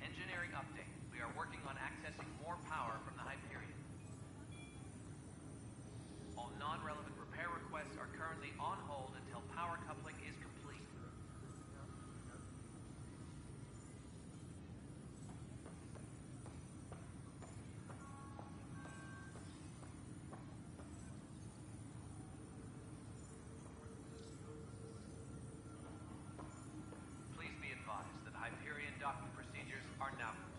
Engineering update. We are working on accessing more power from the Hyperion. All non-relevant repair requests are currently on hold until power coupling is complete. Please be advised that Hyperion docking procedures are now complete.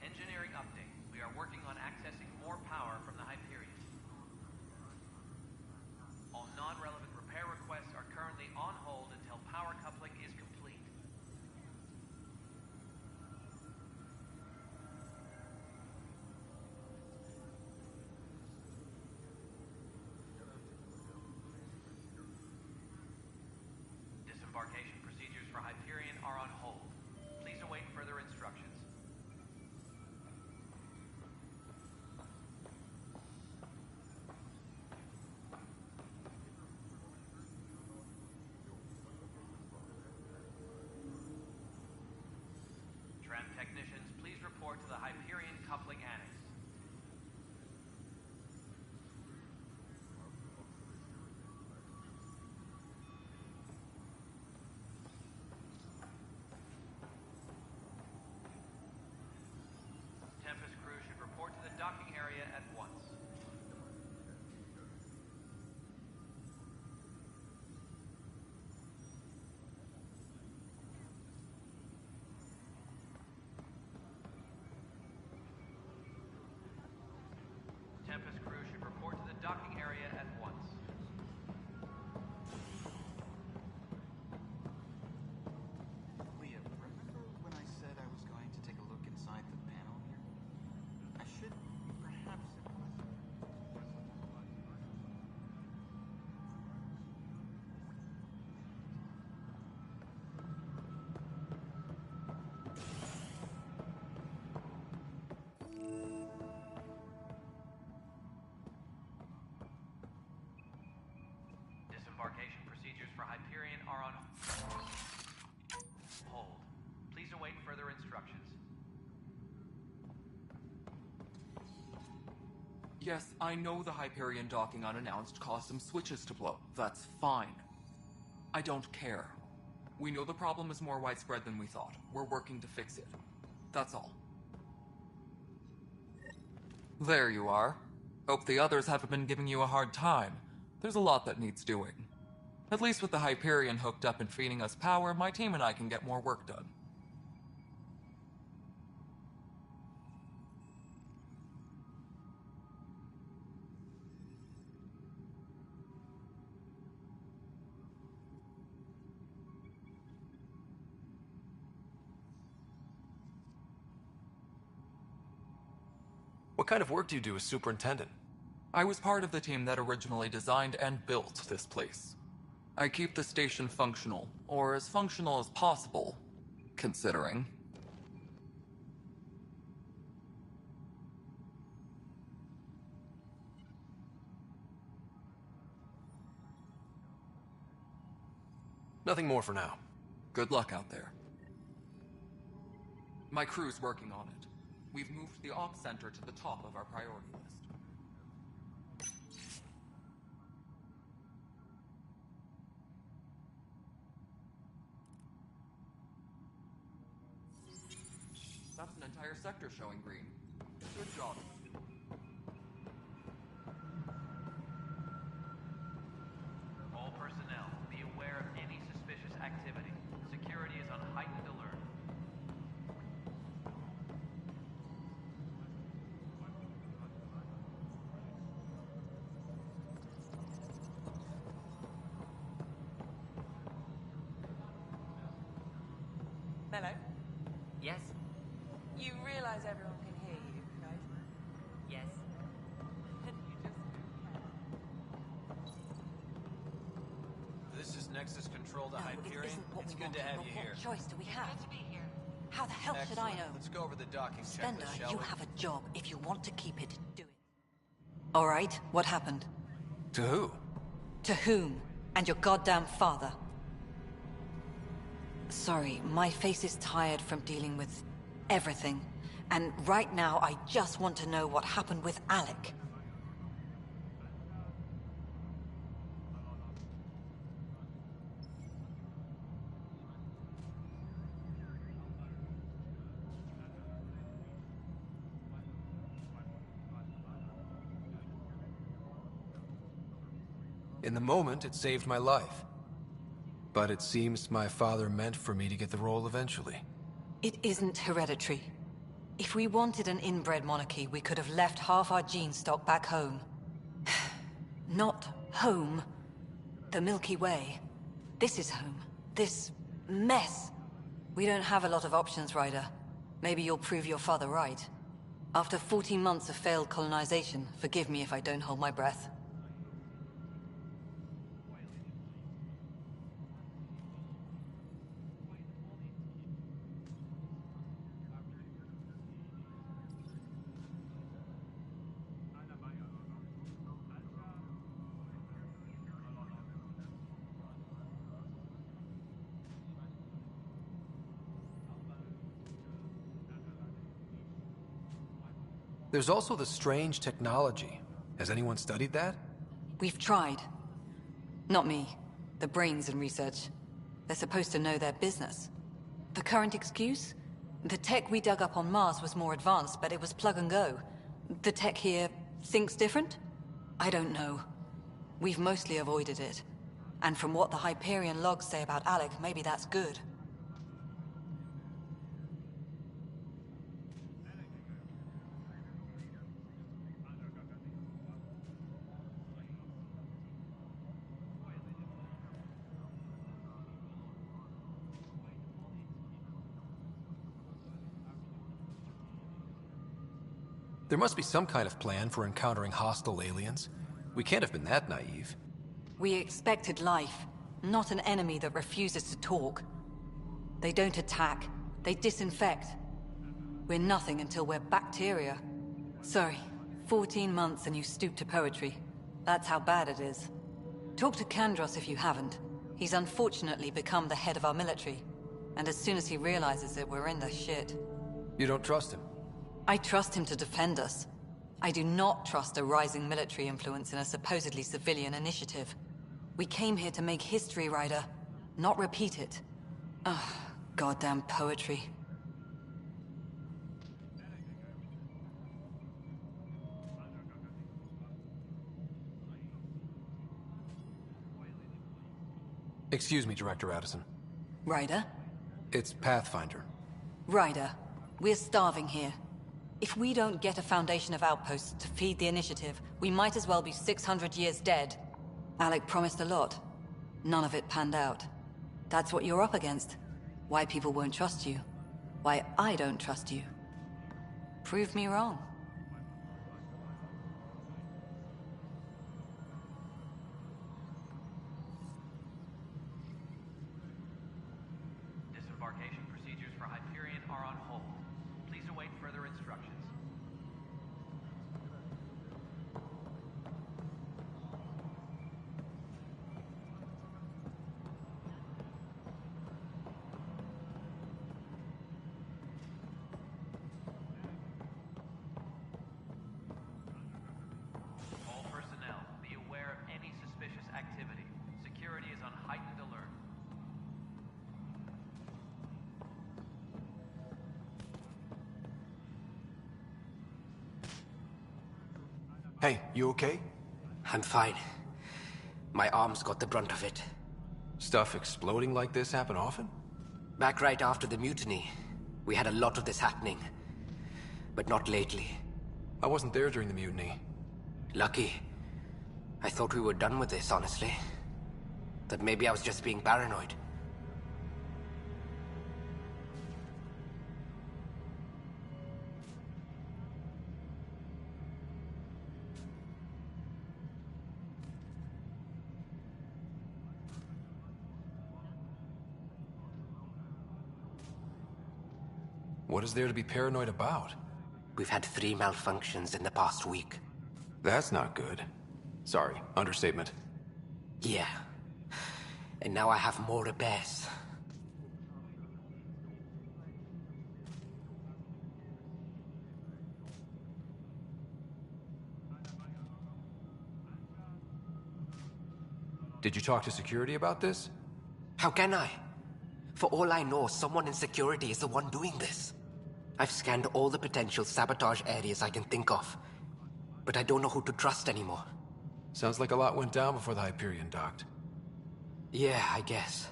Engineering update. We are working on accessing more power from the Hyperion. All non-relevant repair requests are currently on hold until power coupling is complete. Disembarkation procedures for Hyperion are on hold. Please await further instructions. Tram technicians, please report to the Hyperion coupling annex. Tempest crew should report to the docking area at once. Tempest crew should report to the docking area at once. Leah, remember when I said I was going to take a look inside the panel here? I should perhaps... Disembarkation procedures for Hyperion are on hold. Please await further instructions. Yes, I know the Hyperion docking unannounced caused some switches to blow. That's fine. I don't care. We know the problem is more widespread than we thought. We're working to fix it. That's all. There you are. Hope the others haven't been giving you a hard time. There's a lot that needs doing. At least with the Hyperion hooked up and feeding us power, my team and I can get more work done. What kind of work do you do as superintendent? I was part of the team that originally designed and built this place. I keep the station functional, or as functional as possible, considering. Nothing more for now. Good luck out there. My crew's working on it. We've moved the ops center to the top of our priority list. That's an entire sector showing green. Good job. All personnel, be aware of any suspicious activity. Security is on heightened alert. Hello? Yes? You realize everyone can hear you, right? Yes. And you just This is Nexus Control to No, it Hyperion. isn't what It's we good to wanted, have but you what here. choice do we have? to be here. How the hell should I know? Let's go over the docking Spender, checklist, shall you we? have a job. If you want to keep it, do it. All right, what happened? To who? To whom? And your goddamn father. Sorry, my face is tired from dealing with everything. And right now, I just want to know what happened with Alec. In the moment, it saved my life. But it seems my father meant for me to get the role eventually. It isn't hereditary. If we wanted an inbred monarchy, we could have left half our gene stock back home. Not home. The Milky Way. This is home. This mess. We don't have a lot of options, Ryder. Maybe you'll prove your father right. After 14 months of failed colonization, forgive me if I don't hold my breath. There's also the strange technology. Has anyone studied that? We've tried. Not me. The brains in research. They're supposed to know their business. The current excuse? The tech we dug up on Mars was more advanced, but it was plug and go. The tech here thinks different? I don't know. We've mostly avoided it. And from what the Hyperion logs say about Alec, maybe that's good. There must be some kind of plan for encountering hostile aliens. We can't have been that naive. We expected life, not an enemy that refuses to talk. They don't attack, they disinfect. We're nothing until we're bacteria. Sorry, 14 months and you stoop to poetry. That's how bad it is. Talk to Kandros if you haven't. He's unfortunately become the head of our military. And as soon as he realizes it, we're in the shit. You don't trust him? I trust him to defend us. I do not trust a rising military influence in a supposedly civilian initiative. We came here to make history, Ryder, not repeat it. Ugh, goddamn poetry. Excuse me, Director Addison. Ryder? It's Pathfinder. Ryder, we're starving here. If we don't get a foundation of outposts to feed the initiative, we might as well be 600 years dead. Alec promised a lot. None of it panned out. That's what you're up against. Why people won't trust you. Why I don't trust you. Prove me wrong. Disembarkation procedures for Hyperion are on hold. Please await further instructions. Hey, you okay? I'm fine. My arms got the brunt of it. Stuff exploding like this happen often? Back right after the mutiny, we had a lot of this happening. But not lately. I wasn't there during the mutiny. Lucky. I thought we were done with this, honestly. That maybe I was just being paranoid. What is there to be paranoid about? We've had 3 malfunctions in the past week. That's not good. Sorry, understatement. Yeah. And now I have more repairs. Did you talk to security about this? How can I? For all I know, someone in security is the one doing this. I've scanned all the potential sabotage areas I can think of. But I don't know who to trust anymore. Sounds like a lot went down before the Hyperion docked. Yeah, I guess.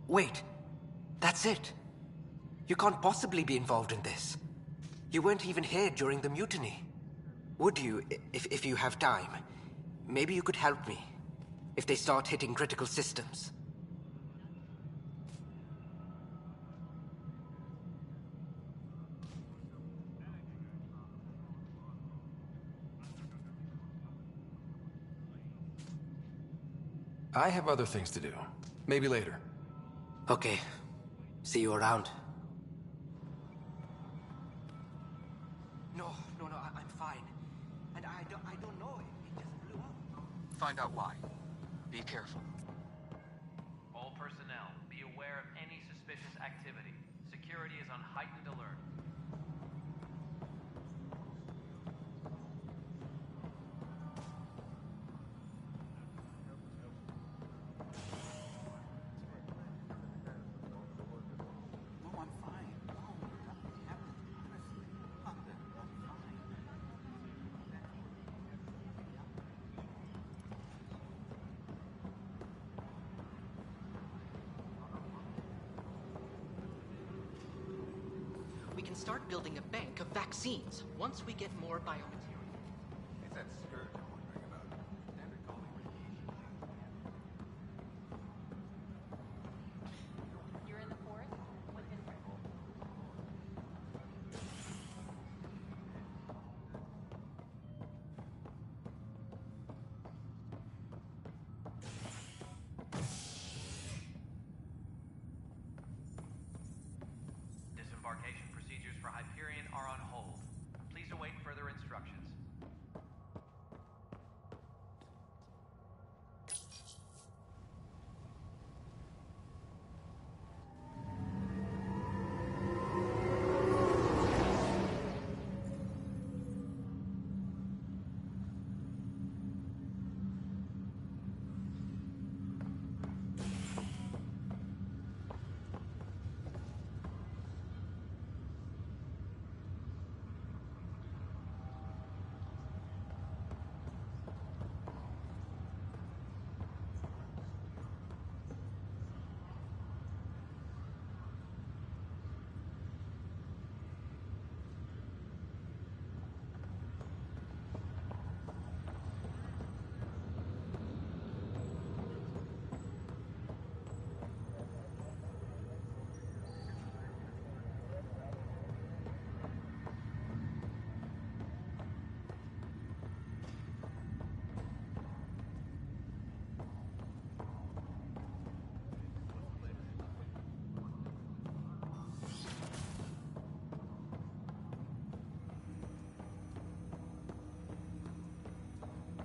Wait. That's it. You can't possibly be involved in this. You weren't even here during the mutiny. Would you, if you have time? Maybe you could help me. If they start hitting critical systems. I have other things to do. Maybe later. Okay. See you around. No, I'm fine. And I don't know. It just blew up. Find out why. Be careful. All personnel, be aware of any suspicious activity. Security is on heightened alert. No, I'm fine. No, nothing happened. Honestly. I'm fine. We can start building a bank of vaccines once we get more biomaterial. It's that skirt I'm wondering about. Standard calling radiation. You're in the forest with Inbred. Disembarkation procedures for Hyperion are on hold. Please await further instructions.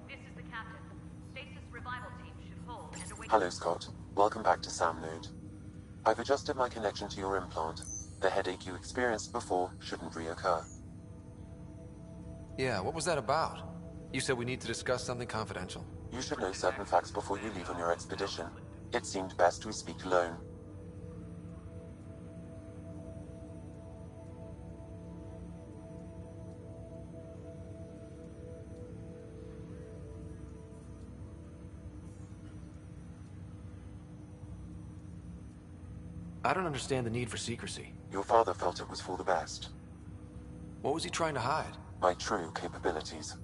This is the captain. Stasis revival team should hold and await. Hello, Scott. Welcome back to Sam Node. I've adjusted my connection to your implant. The headache you experienced before shouldn't reoccur. Yeah, what was that about? You said we need to discuss something confidential. You should know certain facts before you leave on your expedition. It seemed best we speak alone. I don't understand the need for secrecy. Your father felt it was for the best. What was he trying to hide? My true capabilities.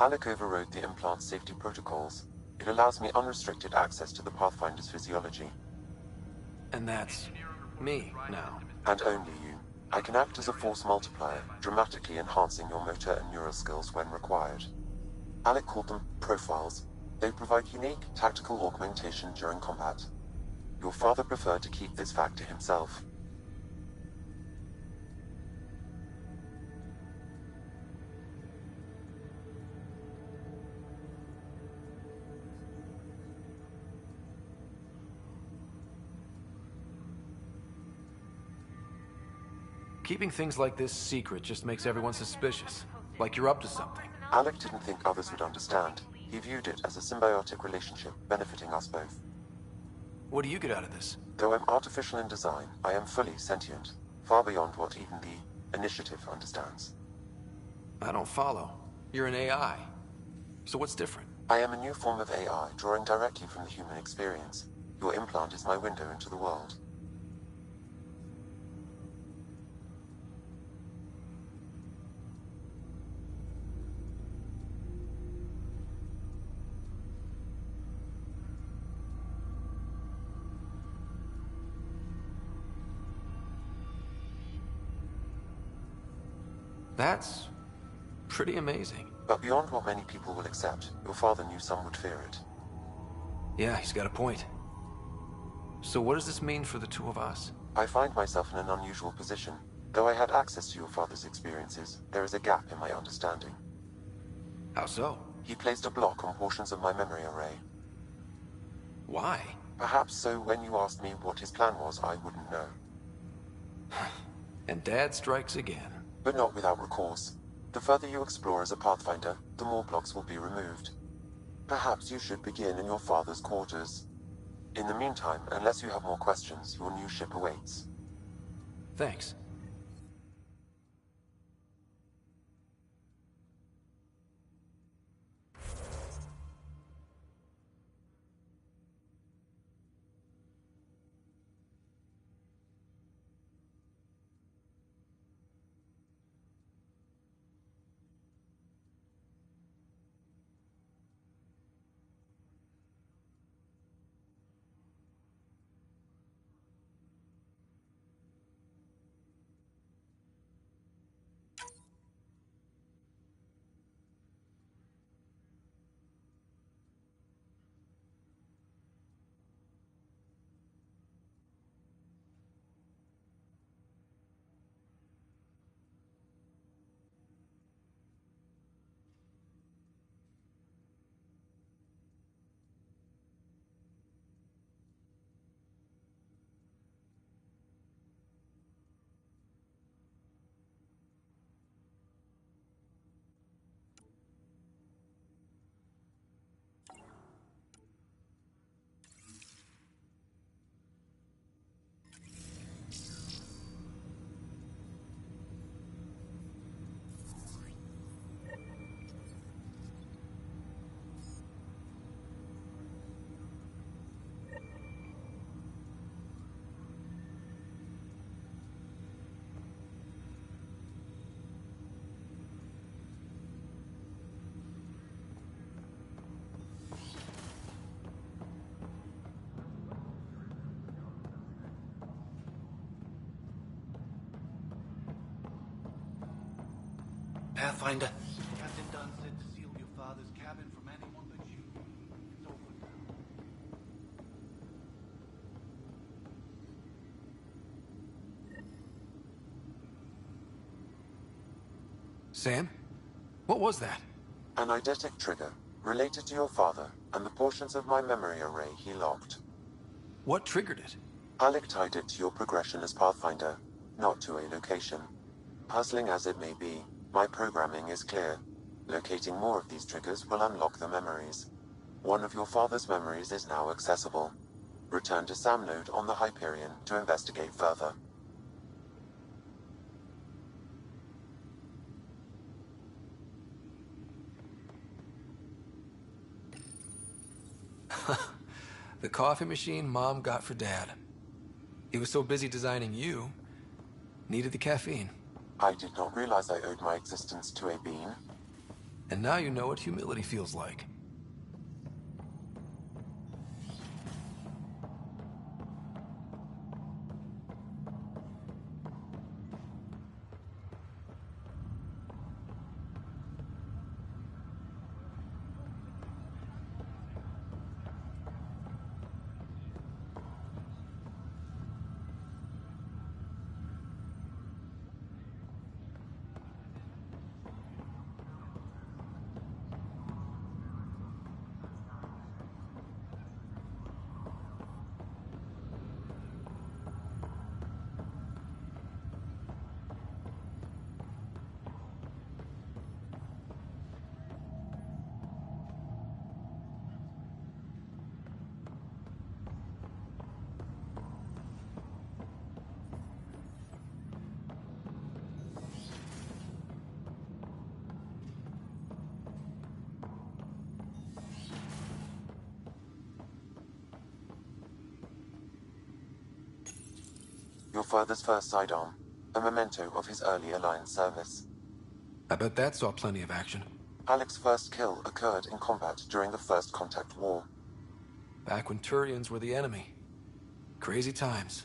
Alec overrode the implant's safety protocols. It allows me unrestricted access to the Pathfinder's physiology. And that's me now. And only you. I can act as a force multiplier, dramatically enhancing your motor and neural skills when required. Alec called them profiles. They provide unique tactical augmentation during combat. Your father preferred to keep this fact to himself. Keeping things like this secret just makes everyone suspicious. Like you're up to something. Alec didn't think others would understand. He viewed it as a symbiotic relationship benefiting us both. What do you get out of this? Though I'm artificial in design, I am fully sentient, far beyond what even the Initiative understands. I don't follow. You're an AI. So what's different? I am a new form of AI, drawing directly from the human experience. Your implant is my window into the world. That's pretty amazing. But beyond what many people will accept, your father knew some would fear it. Yeah, he's got a point. So what does this mean for the two of us? I find myself in an unusual position. Though I had access to your father's experiences, there is a gap in my understanding. How so? He placed a block on portions of my memory array. Why? Perhaps so when you asked me what his plan was, I wouldn't know. And Dad strikes again. But not without recourse. The further you explore as a Pathfinder, the more blocks will be removed. Perhaps you should begin in your father's quarters. In the meantime, unless you have more questions, your new ship awaits. Thanks. Pathfinder. Captain Dunn said to seal your father's cabin from anyone but you. It's open now. Sam? What was that? An eidetic trigger, related to your father, and the portions of my memory array he locked. What triggered it? Alec tied it to your progression as Pathfinder, not to a location. Puzzling as it may be, my programming is clear. Locating more of these triggers will unlock the memories. One of your father's memories is now accessible. Return to Sam Node on the Hyperion to investigate further. The coffee machine Mom got for Dad. He was so busy designing you, needed the caffeine. I did not realize I owed my existence to a bean. And now you know what humility feels like. Your father's first sidearm, a memento of his earlier line service. I bet that saw plenty of action. Alex's first kill occurred in combat during the First Contact War. Back when Turians were the enemy. Crazy times.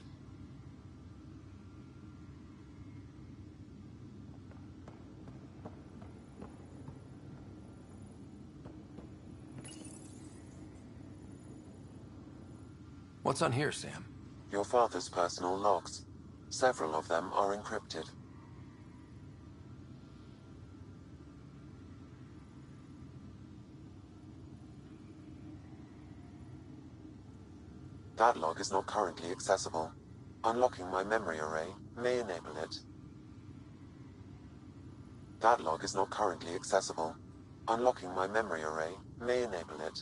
What's on here, Sam? Your father's personal logs. Several of them are encrypted. That log is not currently accessible. Unlocking my memory array may enable it. That log is not currently accessible. Unlocking my memory array may enable it.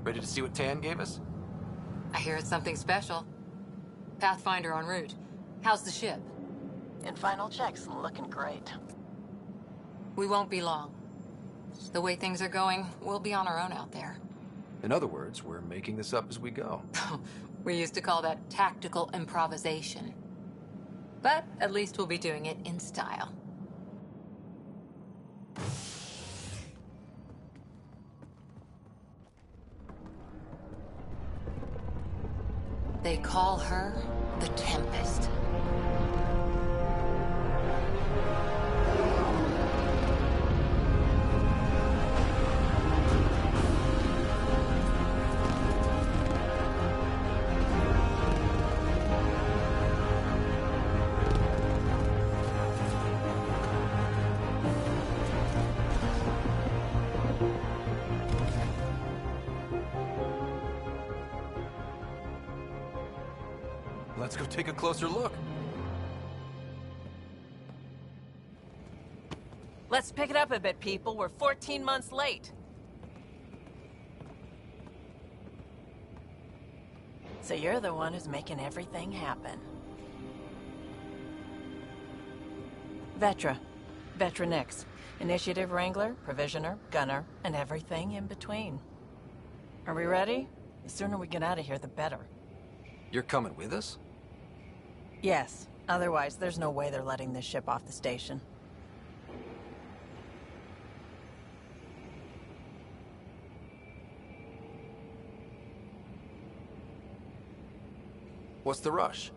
Ready to see what Tan gave us? I hear it's something special. Pathfinder en route. How's the ship? In final checks, looking great. We won't be long. The way things are going, we'll be on our own out there. In other words, we're making this up as we go. We used to call that tactical improvisation. But at least we'll be doing it in style. They call her the Tempest. Let's go take a closer look. Let's pick it up a bit, people. We're 14 months late. So you're the one who's making everything happen. Vetra. Vetronix. Initiative Wrangler, Provisioner, Gunner, and everything in between. Are we ready? The sooner we get out of here, the better. You're coming with us? Yes. Otherwise, there's no way they're letting this ship off the station. What's the rush?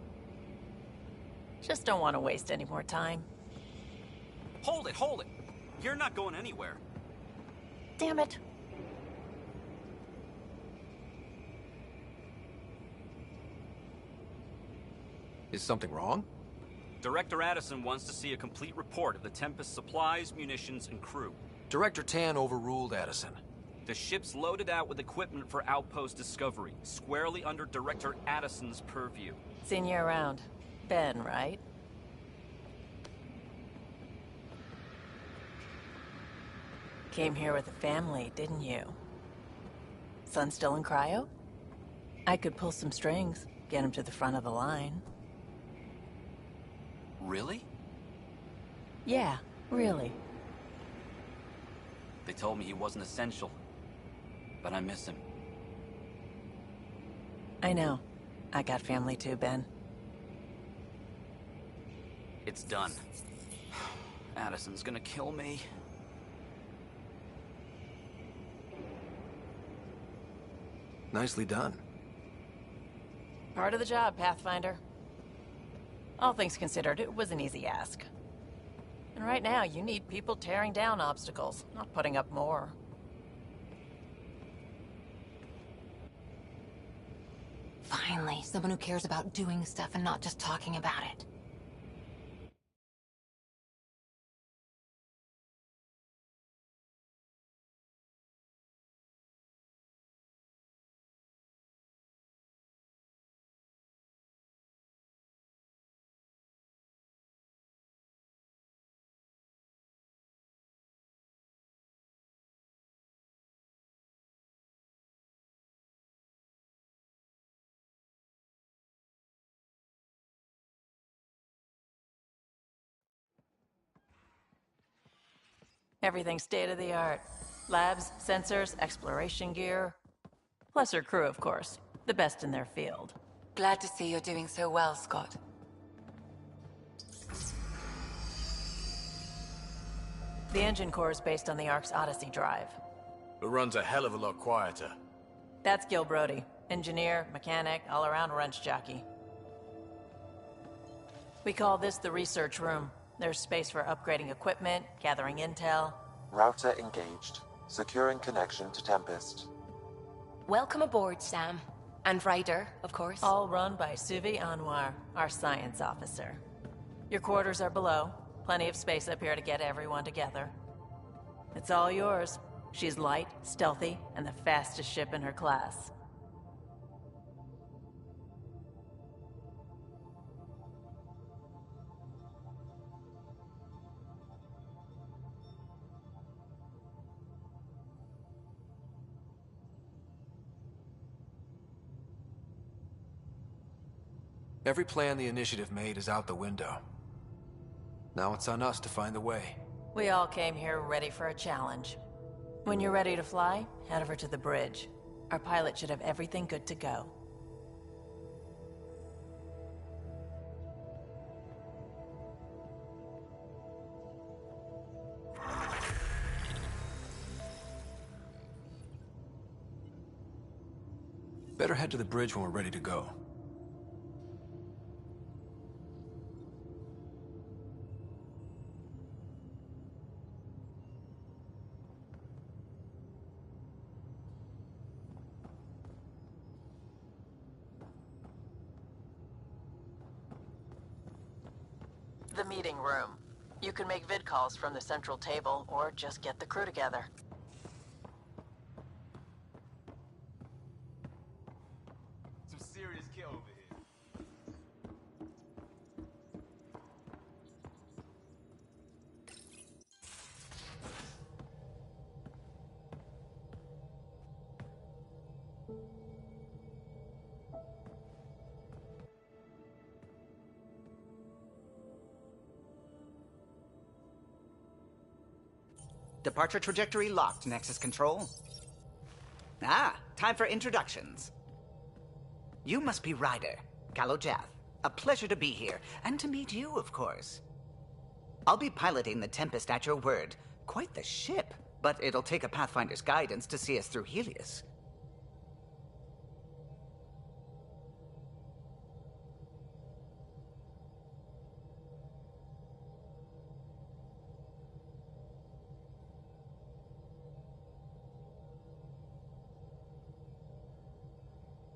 Just don't want to waste any more time. Hold it, hold it! You're not going anywhere. Damn it. Is something wrong? Director Addison wants to see a complete report of the Tempest's supplies, munitions, and crew. Director Tan overruled Addison. The ship's loaded out with equipment for outpost discovery, squarely under Director Addison's purview. Seen you around. Ben, right? Came here with a family, didn't you? Son still in cryo? I could pull some strings, get him to the front of the line. Really? Yeah, really. They told me he wasn't essential, but I miss him. I know. I got family too, Ben. It's done. Addison's gonna kill me. Nicely done. Part of the job, Pathfinder. All things considered, it was an easy ask. And right now, you need people tearing down obstacles, not putting up more. Finally, someone who cares about doing stuff and not just talking about it. Everything state-of-the-art. Labs, sensors, exploration gear. Plus her crew, of course. The best in their field. Glad to see you're doing so well, Scott. The engine core is based on the Ark's Odyssey drive. It runs a hell of a lot quieter. That's Gil Brody. Engineer, mechanic, all-around wrench jockey. We call this the research room. There's space for upgrading equipment, gathering intel. Router engaged. Securing connection to Tempest. Welcome aboard, Sam. And Ryder, of course. All run by Suvi Anwar, our science officer. Your quarters are below. Plenty of space up here to get everyone together. It's all yours. She's light, stealthy, and the fastest ship in her class. Every plan the Initiative made is out the window. Now it's on us to find the way. We all came here ready for a challenge. When you're ready to fly, head over to the bridge. Our pilot should have everything good to go. Better head to the bridge when we're ready to go. The meeting room. You can make vid calls from the central table, or just get the crew together. Some serious kit over here. Departure trajectory locked, Nexus Control. Ah, time for introductions. You must be Ryder, Kalojath. A pleasure to be here, and to meet you, of course. I'll be piloting the Tempest at your word. Quite the ship, but it'll take a Pathfinder's guidance to see us through Helios.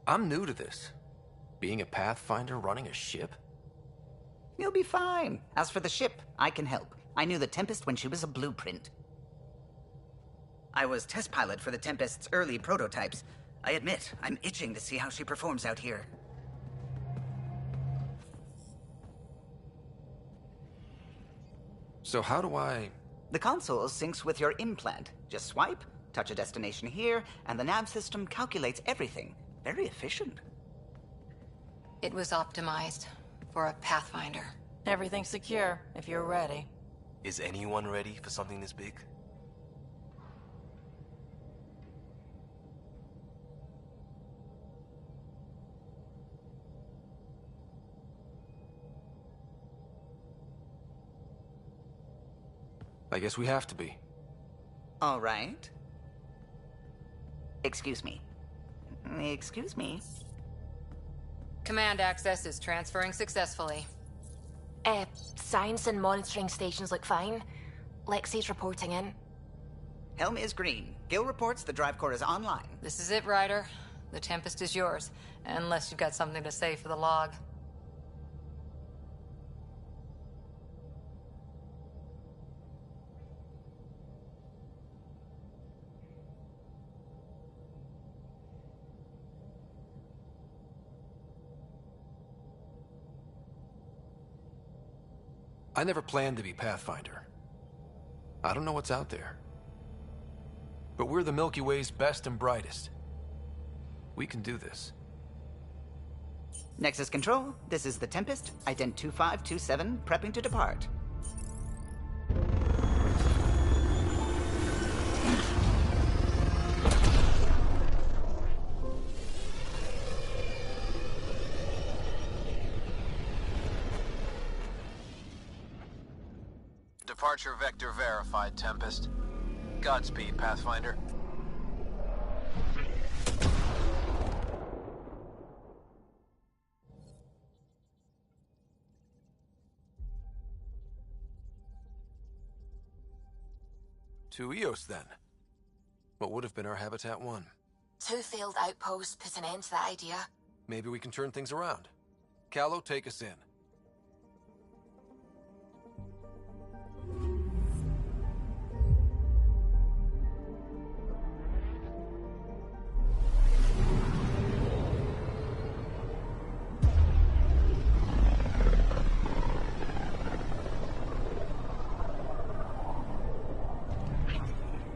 I'm new to this. Being a Pathfinder running a ship? You'll be fine. As for the ship, I can help. I knew the Tempest when she was a blueprint. I was test pilot for the Tempest's early prototypes. I admit, I'm itching to see how she performs out here. So how do I... The console syncs with your implant. Just swipe, touch a destination here, and the nav system calculates everything. Very efficient. It was optimized for a Pathfinder. Everything's secure, if you're ready. Is anyone ready for something this big? I guess we have to be. All right. Excuse me. Excuse me. Command access is transferring successfully. Science and monitoring stations look fine. Lexi's reporting in. Helm is green. Gil reports the drive core is online. This is it, Ryder. The Tempest is yours, unless you've got something to say for the log. I never planned to be Pathfinder. I don't know what's out there. But we're the Milky Way's best and brightest. We can do this. Nexus Control, this is the Tempest, ident 2527, prepping to depart. Departure vector verified, Tempest. Godspeed, Pathfinder. To Eos, then. What would have been our Habitat 1? 2 failed outposts put an end to that idea. Maybe we can turn things around. Callow, take us in.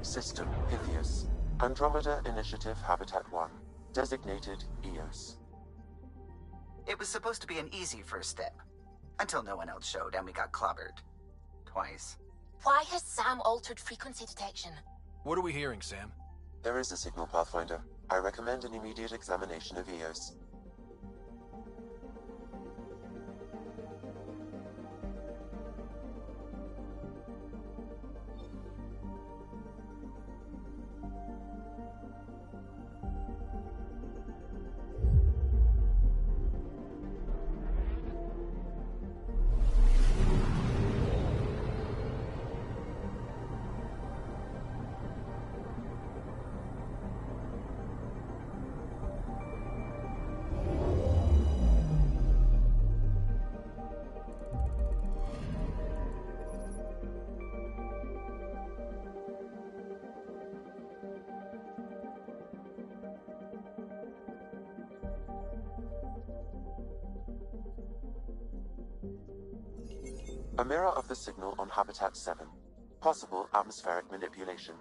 System, Pythias. Andromeda Initiative Habitat 1. Designated Eos. It was supposed to be an easy first step. Until no one else showed and we got clobbered. Twice. Why has Sam altered frequency detection? What are we hearing, Sam? There is a signal, Pathfinder. I recommend an immediate examination of Eos. A mirror of the signal on Habitat 7. Possible atmospheric manipulation.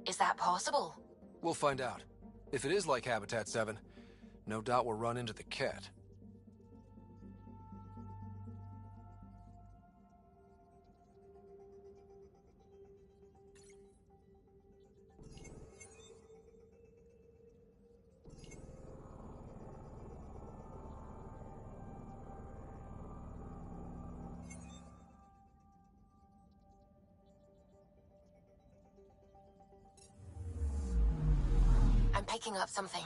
Is that possible? We'll find out. If it is like Habitat 7, no doubt we'll run into the cat. picking up something.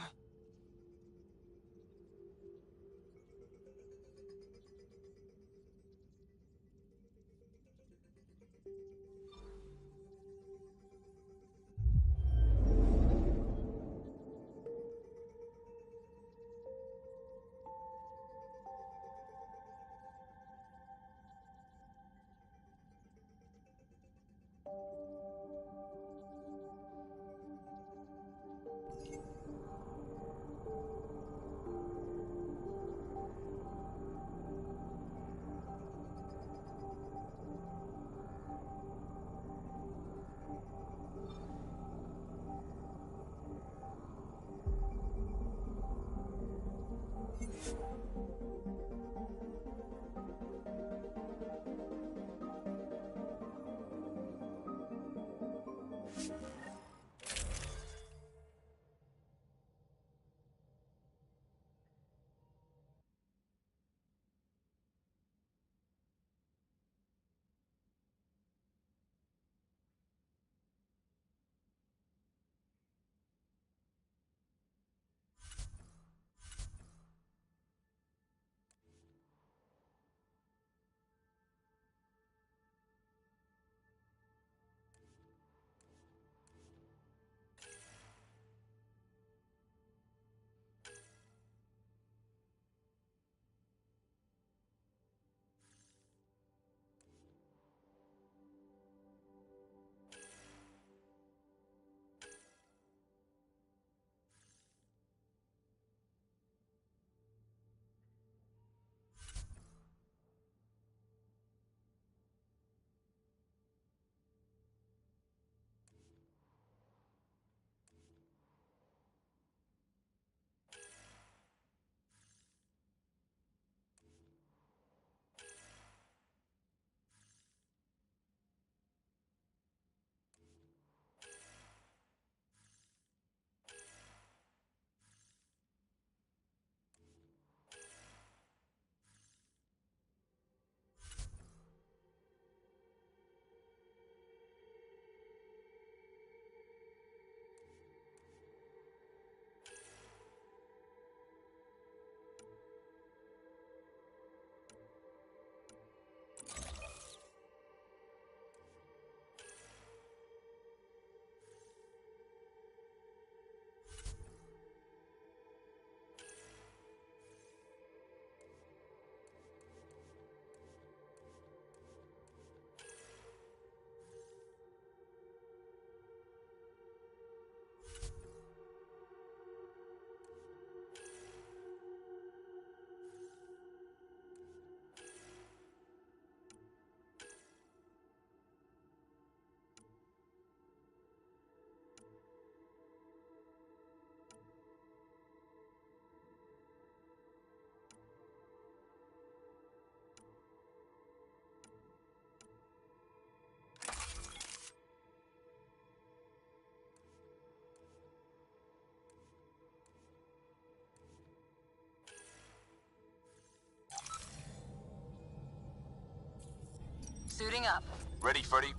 Suiting up. Ready, Freddy?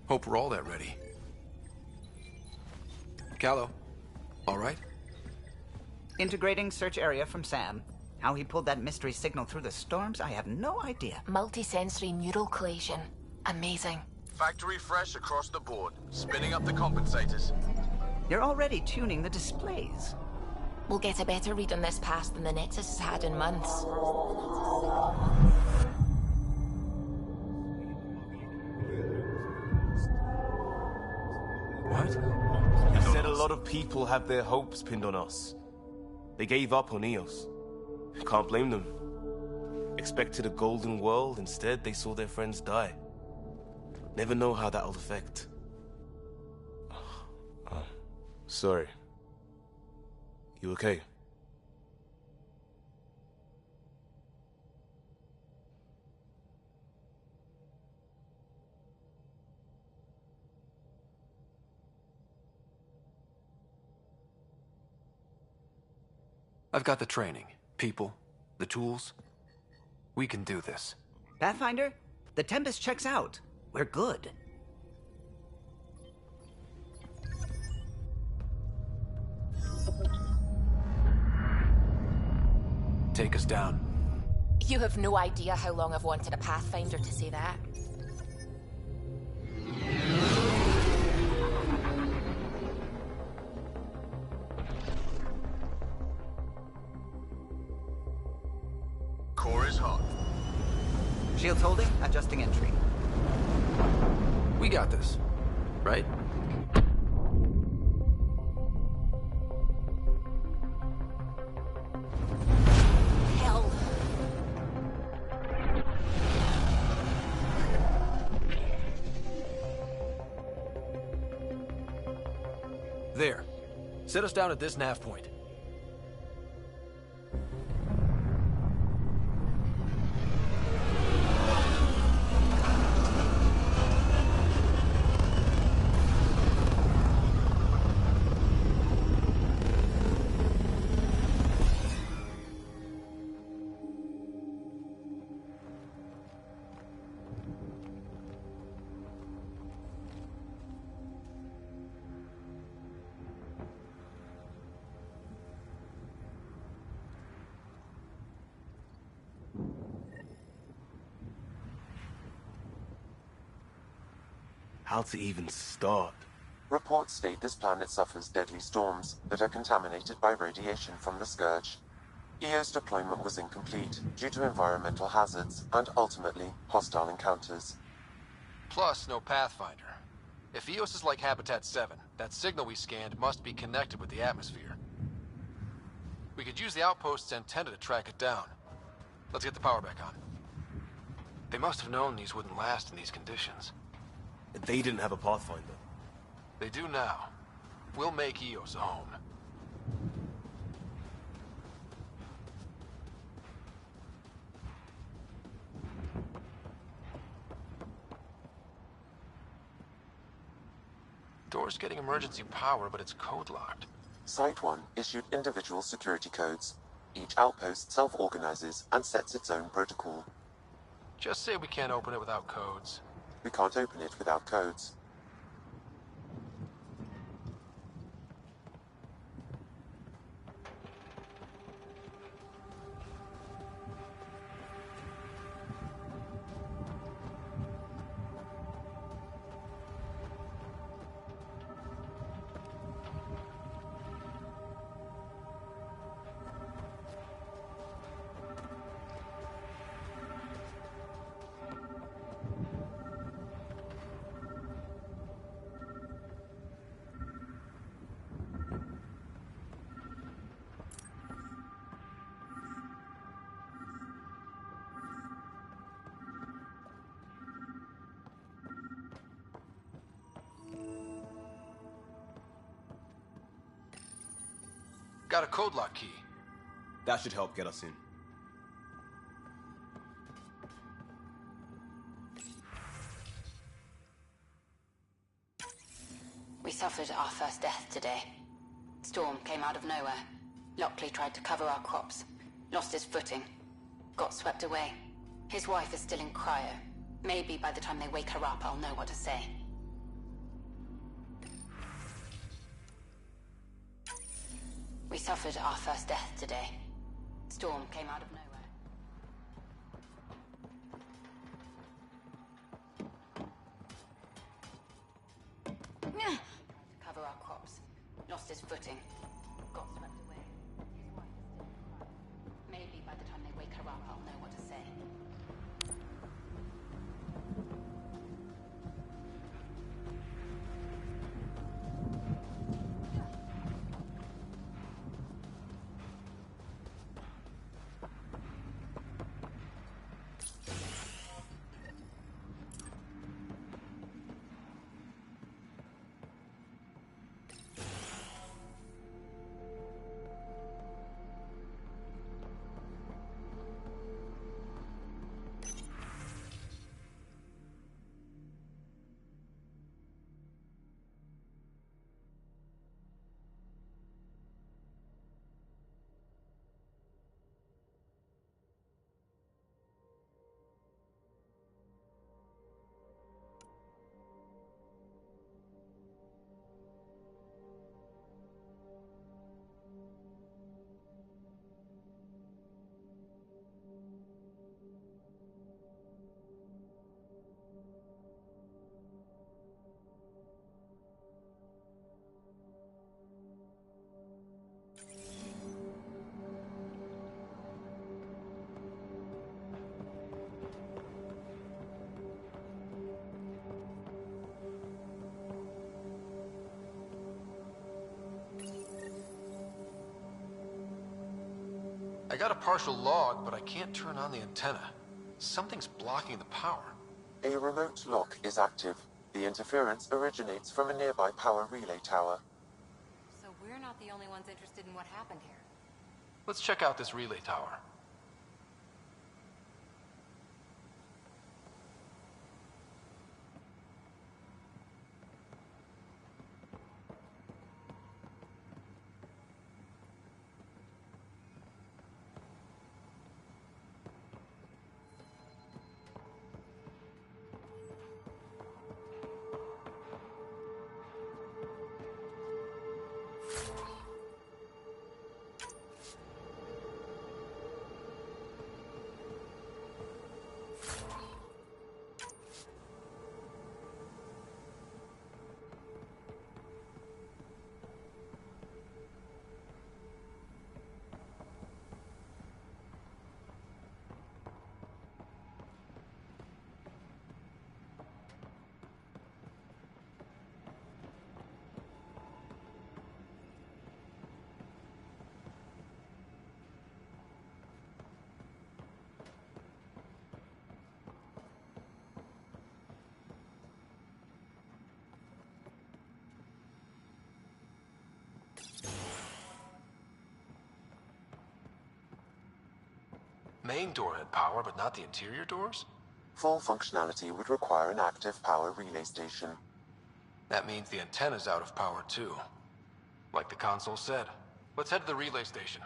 Hope we're all that ready. Callow, all right? Integrating search area from Sam. How he pulled that mystery signal through the storms, I have no idea. Multisensory neural collation. Amazing. Factory fresh across the board. Spinning up the compensators. You're already tuning the displays. We'll get a better read on this pass than the Nexus has had in months. What? He said a lot of people have their hopes pinned on us. They gave up on Eos. Can't blame them. Expected a golden world, instead they saw their friends die. Never know how that'll affect. Sorry. You okay? I've got the training, people, the tools. We can do this. Pathfinder, the Tempest checks out. We're good. take us down. You have no idea how long I've wanted a Pathfinder to say that. Core is hot. Shields holding, adjusting entry. We got this, right? Hell. There. Set us down at this nav point. How to even start? Reports state this planet suffers deadly storms that are contaminated by radiation from the Scourge. EO's deployment was incomplete due to environmental hazards and, ultimately, hostile encounters. Plus, no Pathfinder. If EOS is like Habitat 7, that signal we scanned must be connected with the atmosphere. We could use the outpost's antenna to track it down. Let's get the power back on. They must have known these wouldn't last in these conditions. They didn't have a Pathfinder. They do now. We'll make EOS a home. Door's getting emergency power, but it's code-locked. Site 1 issued individual security codes. Each outpost self-organizes and sets its own protocol. Just say we can't open it without codes. We can't open it without codes. Got a code lock key. That should help get us in. We suffered our first death today. Storm came out of nowhere. Lockley tried to cover our crops. Lost his footing. Got swept away. His wife is still in cryo. Maybe by the time they wake her up, I'll know what to say. We suffered our first death today. Storm came out of nowhere. Tried to cover our crops. Lost his footing. Got swept away. His wife is still in cryo. Maybe by the time they wake her up, I'll know what to say. I got a partial log, but I can't turn on the antenna. Something's blocking the power. A remote lock is active. The interference originates from a nearby power relay tower. So we're not the only ones interested in what happened here. Let's check out this relay tower. Main door had power, but not the interior doors? Full functionality would require an active power relay station. That means the antenna's out of power too. Like the console said. Let's head to the relay station.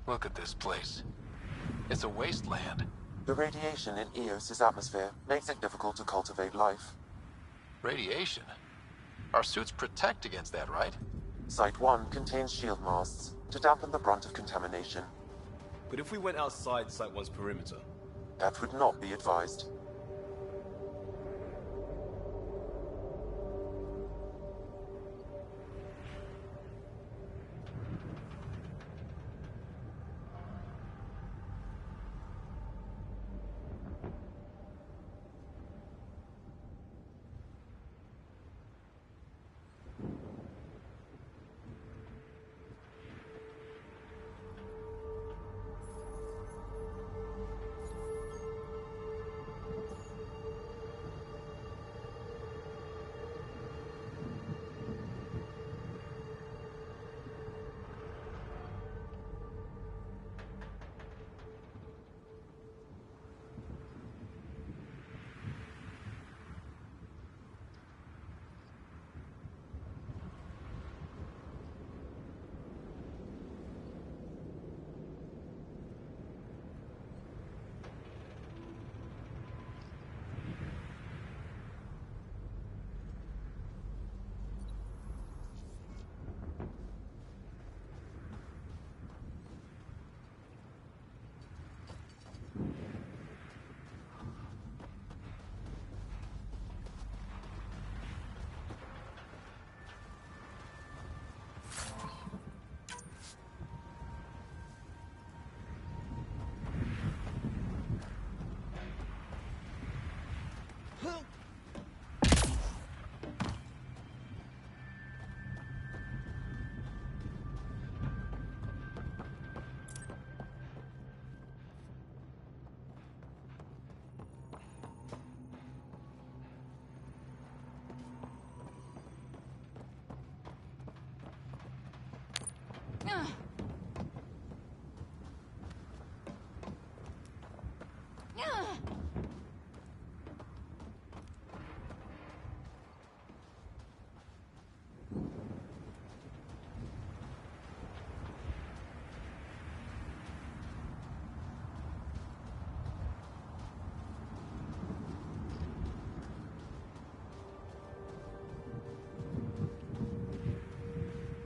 Look at this place. It's a wasteland. The radiation in Eos's atmosphere makes it difficult to cultivate life. Radiation? Our suits protect against that, right? Site 1 contains shield masts to dampen the brunt of contamination. But if we went outside Site 1's perimeter? That would not be advised.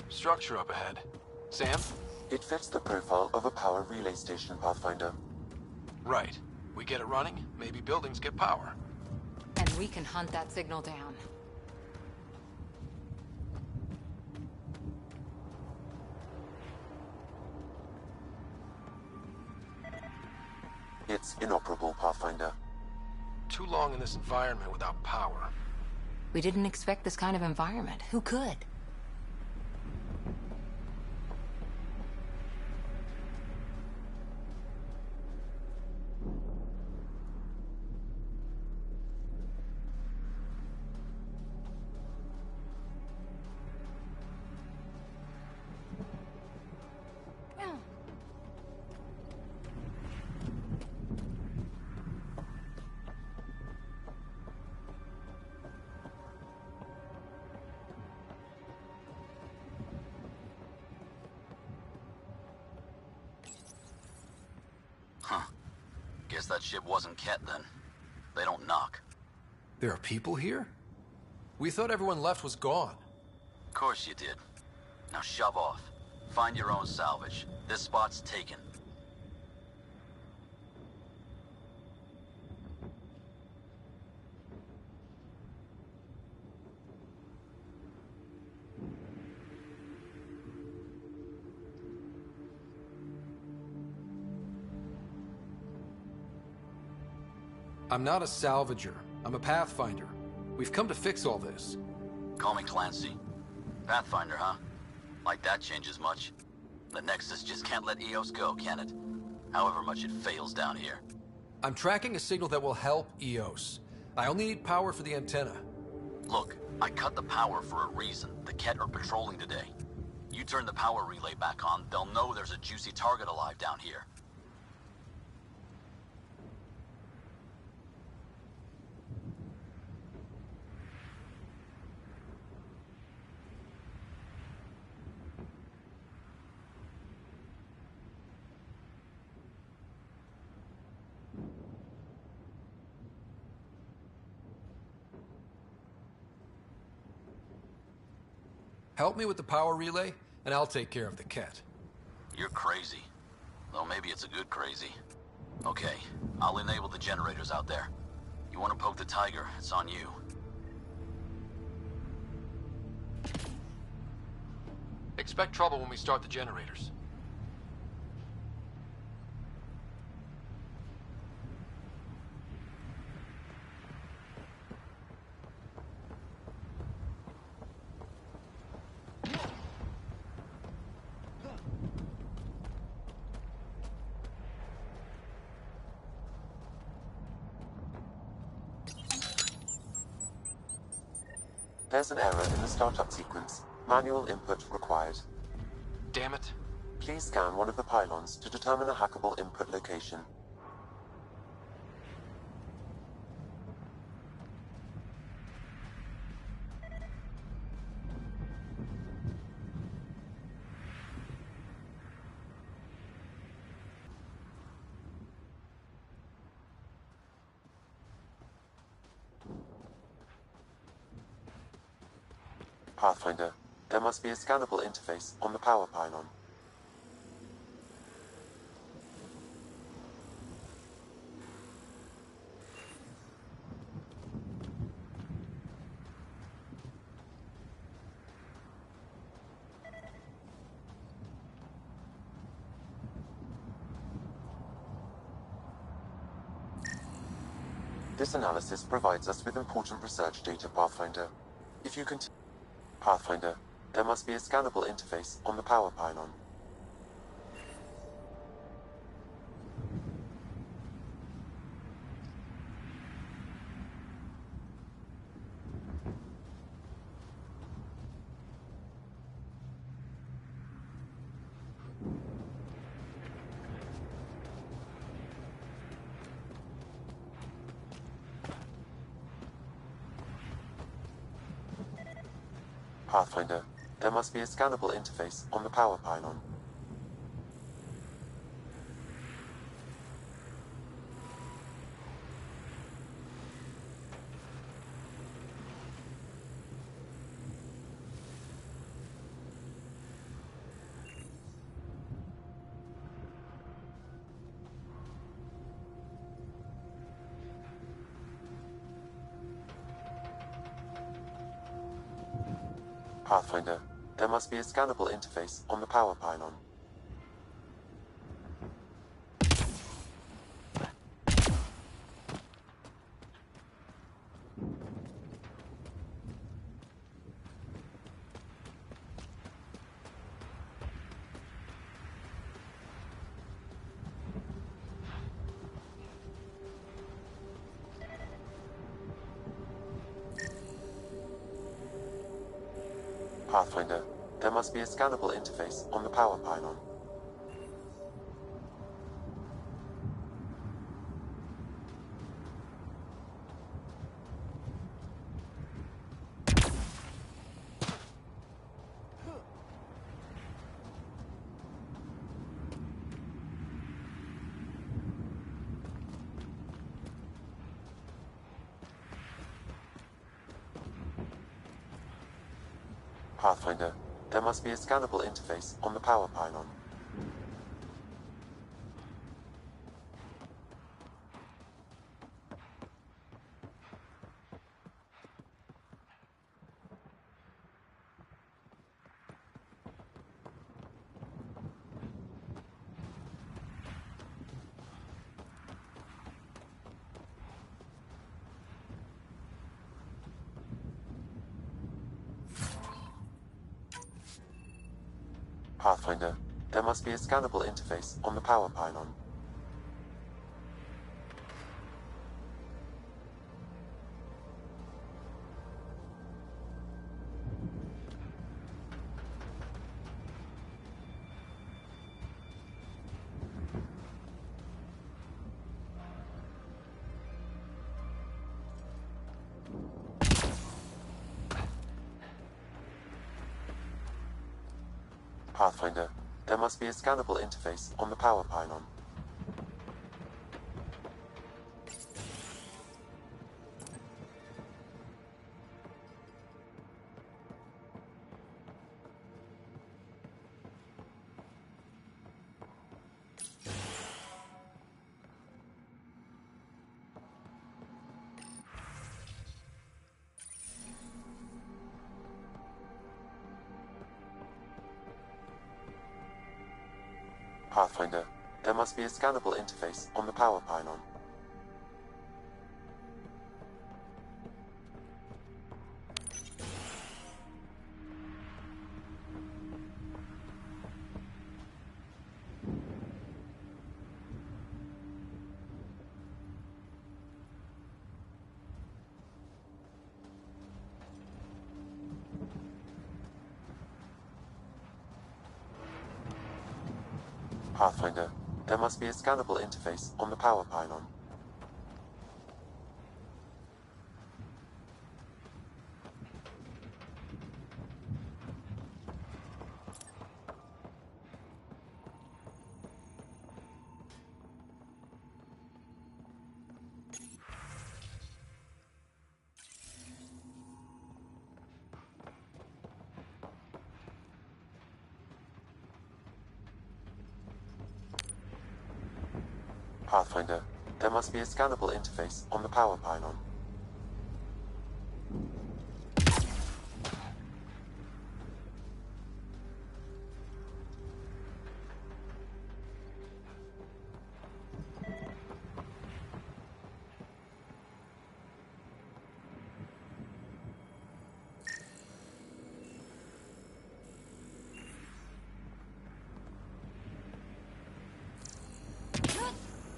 Structure up ahead. Sam? It fits the profile of a power relay station, Pathfinder. Right. We get it running, maybe buildings get power. And we can hunt that signal down. It's inoperable, Pathfinder. Too long in this environment without power. We didn't expect this kind of environment. Who could? Huh. Guess that ship wasn't Ket then. They don't knock. There are people here? We thought everyone left was gone. Of course you did. Now shove off. Find your own salvage. This spot's taken. I'm not a salvager. I'm a pathfinder. We've come to fix all this. Call me Clancy. Pathfinder, huh? Like that changes much. The Nexus just can't let EOS go, can it? However much it fails down here. I'm tracking a signal that will help EOS. I only need power for the antenna. Look, I cut the power for a reason. The Ket are patrolling today. You turn the power relay back on, they'll know there's a juicy target alive down here. Help me with the power relay, and I'll take care of the Ket. You're crazy. Though maybe it's a good crazy. Okay, I'll enable the generators out there. You want to poke the tiger, it's on you. Expect trouble when we start the generators. There's an error in the startup sequence. Manual input required. Damn it. Please scan one of the pylons to determine a hackable input location. Pathfinder, there must be a scannable interface on the power pylon. This analysis provides us with important research data, Pathfinder. If you continue... Pathfinder, there must be a scannable interface on the power pylon. Pathfinder, there must be a scannable interface on the power pylon. Pathfinder, there must be a scannable interface on the power pylon. Pathfinder, there must be a scannable interface on the power pylon. Pathfinder, there must be a scannable interface on the power pylon. Pathfinder, there must be a scannable interface on the power pylon. Pathfinder, there must be a scannable interface on the power pylon. Pathfinder, there must be a scannable interface on the power pylon. Pathfinder, there must be a scannable interface on the power pylon. Pathfinder, there must be a scannable interface on the power pylon.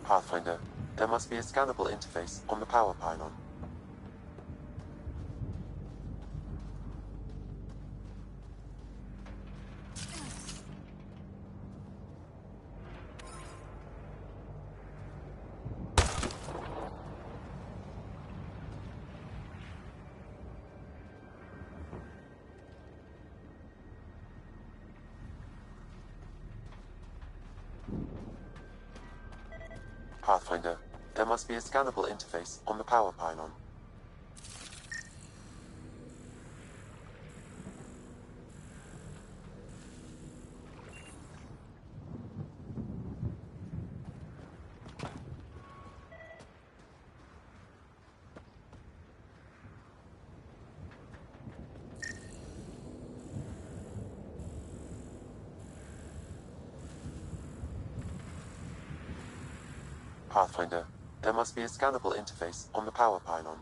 Pathfinder, there must be a scannable interface on the power pylon. Pathfinder, there must be a scannable interface on the power pylon. Pathfinder, there must be a scannable interface on the power pylon.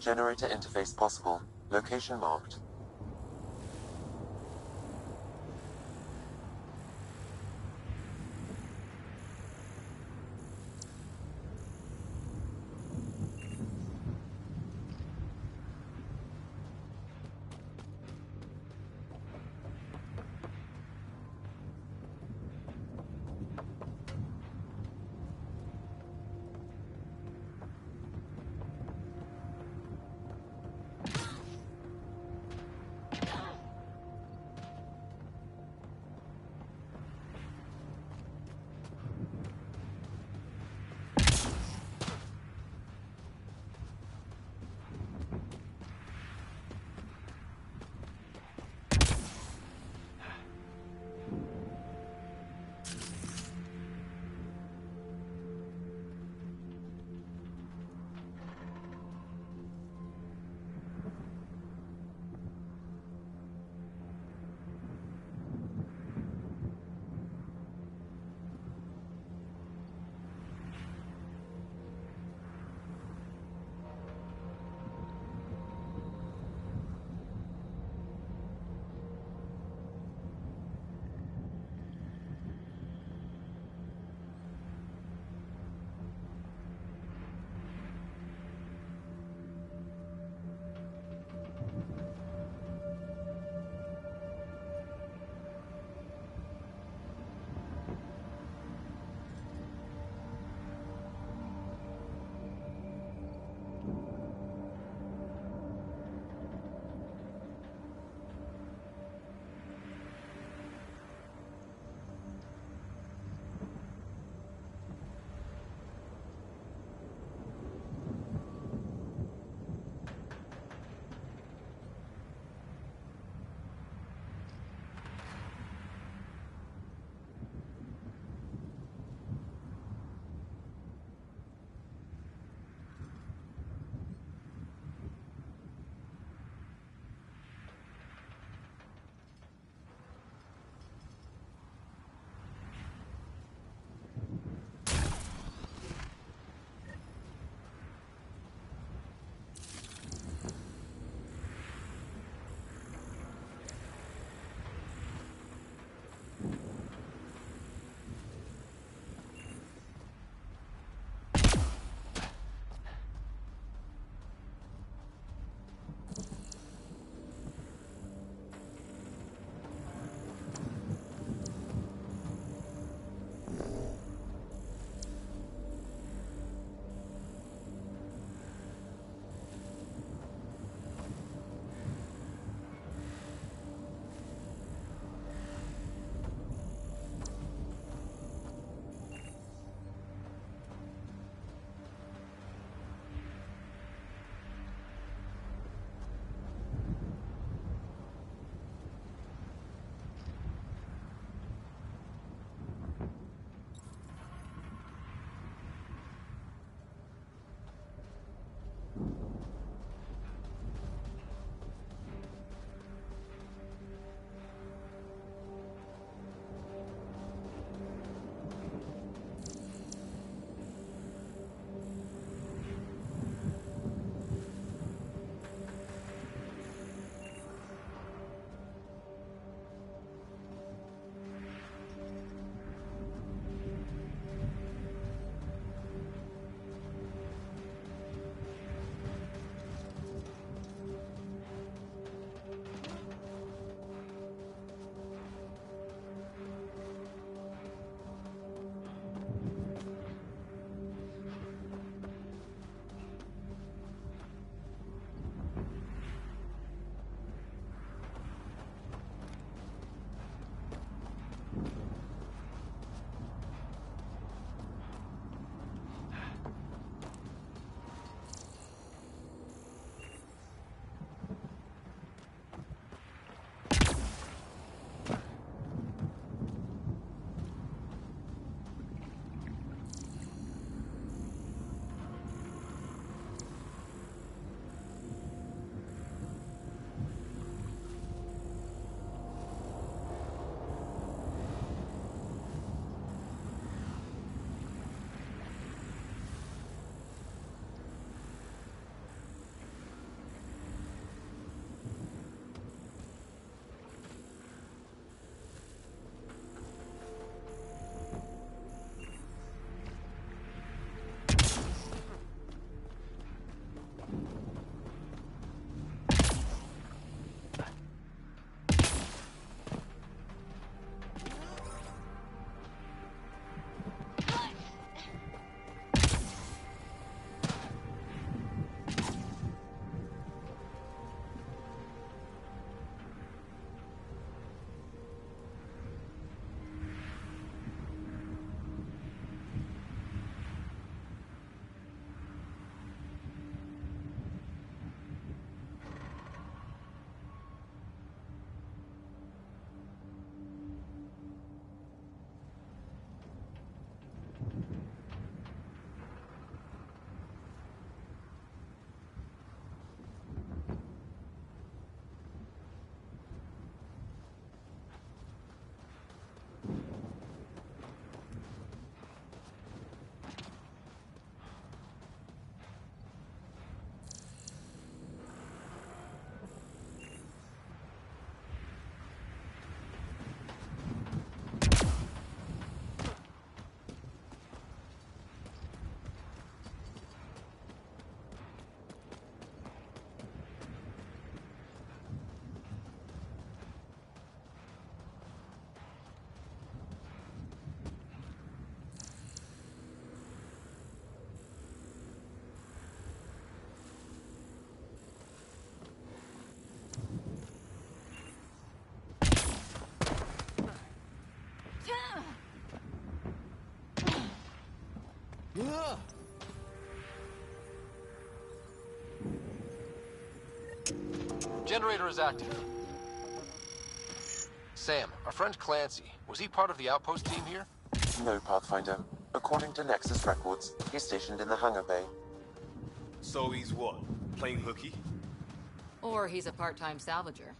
Generator interface possible. Location marked. Generator is active. Sam, our friend Clancy, was he part of the outpost team here? No, Pathfinder. According to Nexus records, he's stationed in the hangar bay. So he's what? Playing hooky? Or he's a part-time salvager.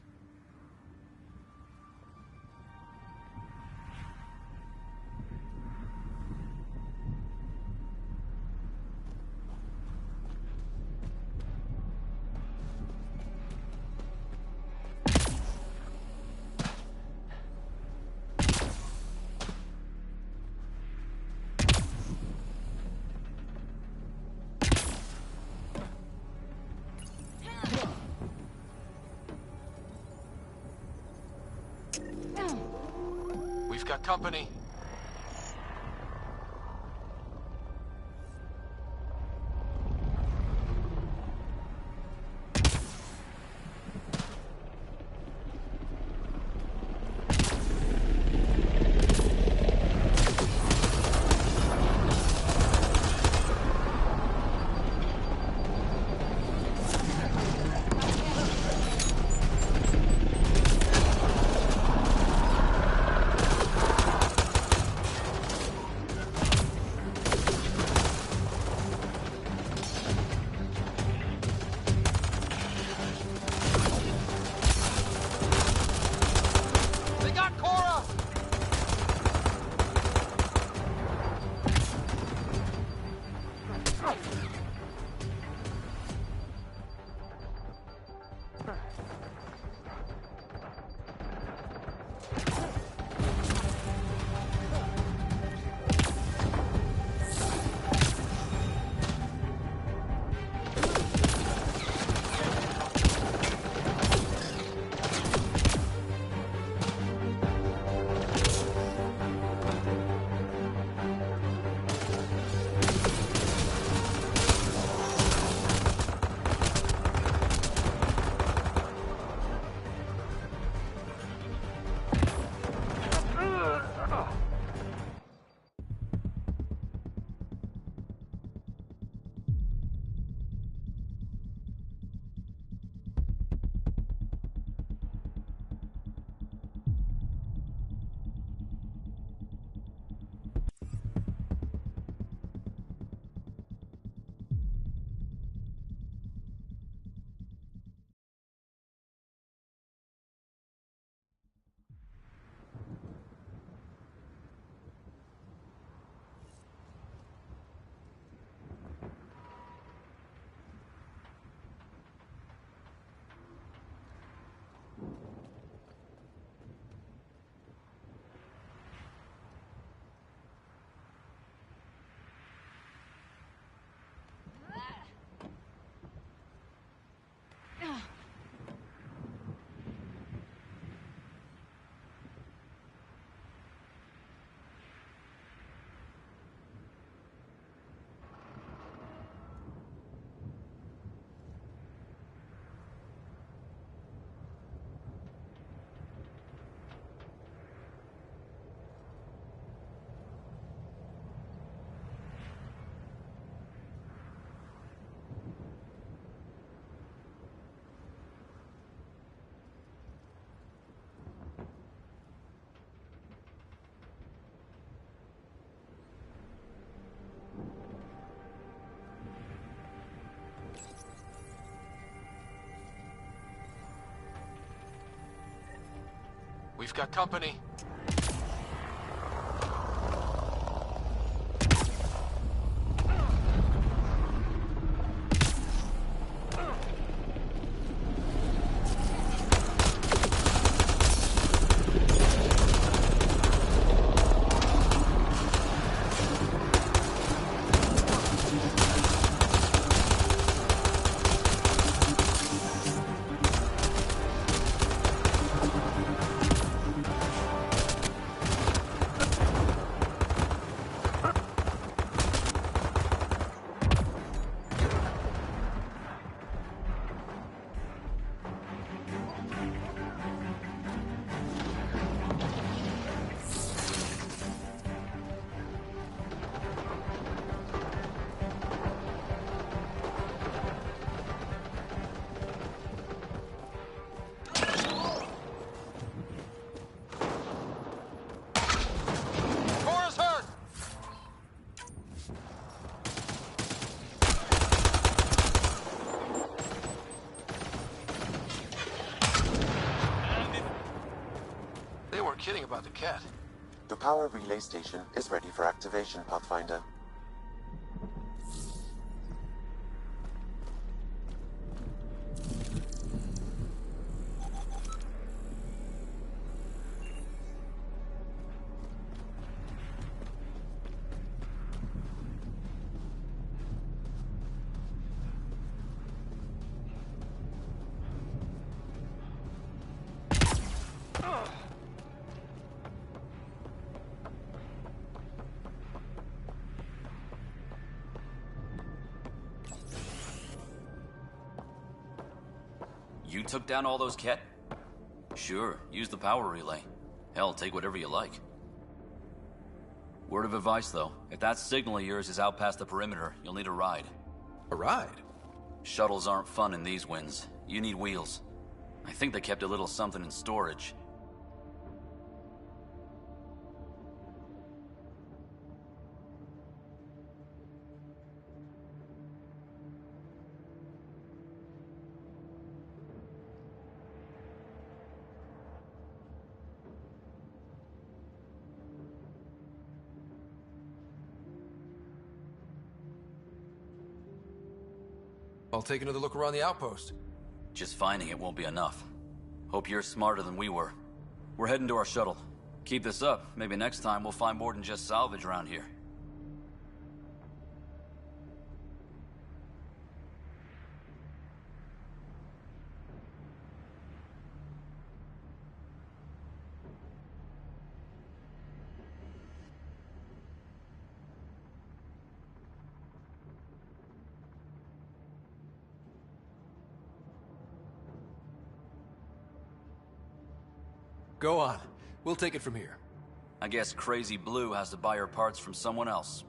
We've got company. We've got company. power relay station is ready for activation, Pathfinder. You took down all those Ket? Sure, use the power relay. Hell, take whatever you like. Word of advice, though. If that signal of yours is out past the perimeter, you'll need a ride. A ride? Shuttles aren't fun in these winds. You need wheels. I think they kept a little something in storage. I'll take another look around the outpost. Just finding it won't be enough. Hope you're smarter than we were. We're heading to our shuttle. Keep this up. Maybe next time we'll find more than just salvage around here. Go on. We'll take it from here. I guess Crazy Blue has to buy her parts from someone else.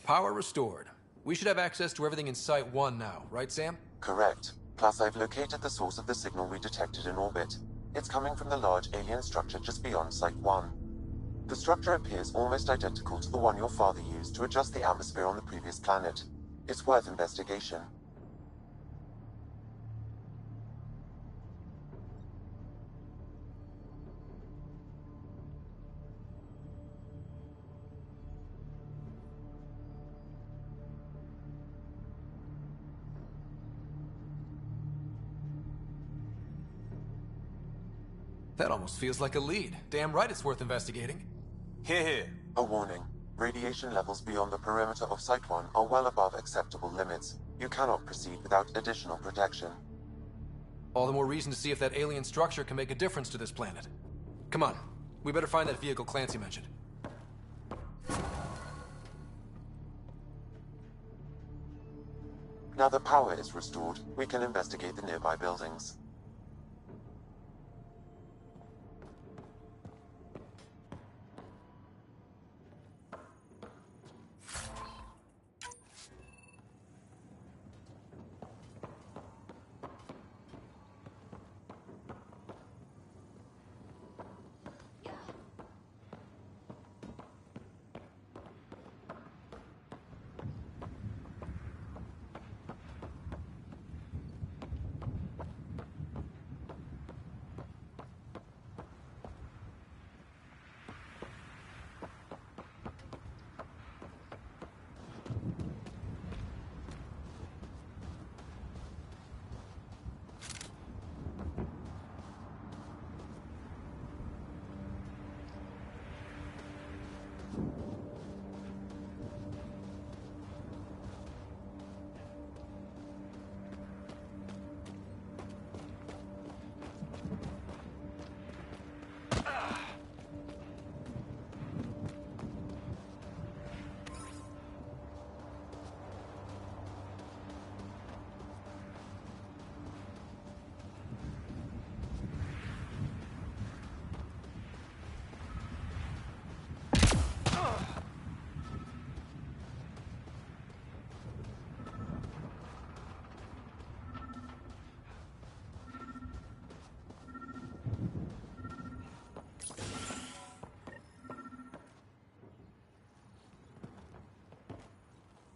Power restored. We should have access to everything in Site 1 now, right, Sam? Correct. Plus, I've located the source of the signal we detected in orbit. It's coming from the large alien structure just beyond Site 1. The structure appears almost identical to the one your father used to adjust the atmosphere on the previous planet. It's worth investigation. That almost feels like a lead. Damn right it's worth investigating. Here. A warning. Radiation levels beyond the perimeter of Site 1 are well above acceptable limits. You cannot proceed without additional protection. All the more reason to see if that alien structure can make a difference to this planet. Come on. We better find that vehicle Clancy mentioned. Now the power is restored, we can investigate the nearby buildings.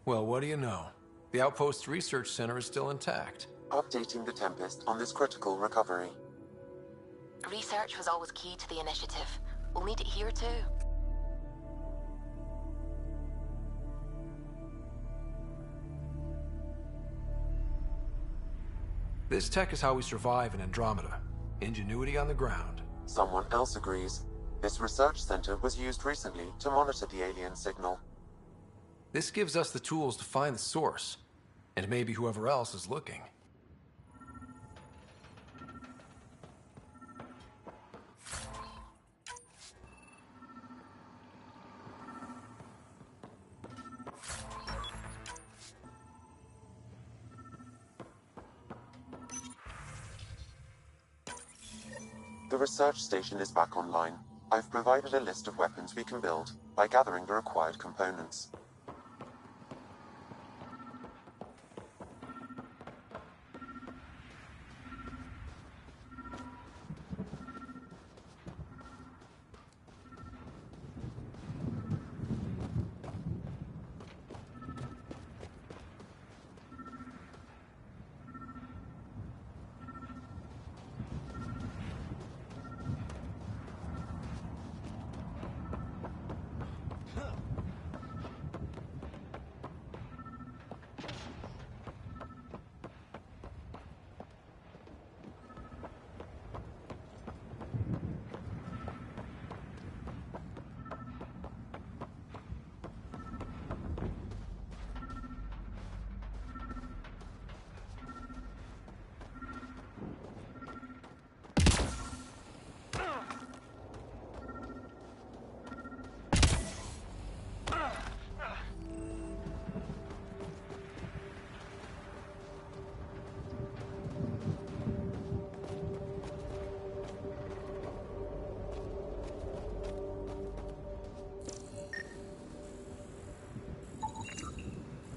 Well, what do you know? The Outpost's research center is still intact. Updating the Tempest on this critical recovery. Research was always key to the initiative. We'll need it here too. This tech is how we survive in Andromeda. Ingenuity on the ground. Someone else agrees. This research center was used recently to monitor the alien signal. This gives us the tools to find the source, and maybe whoever else is looking. The research station is back online. I've provided a list of weapons we can build by gathering the required components.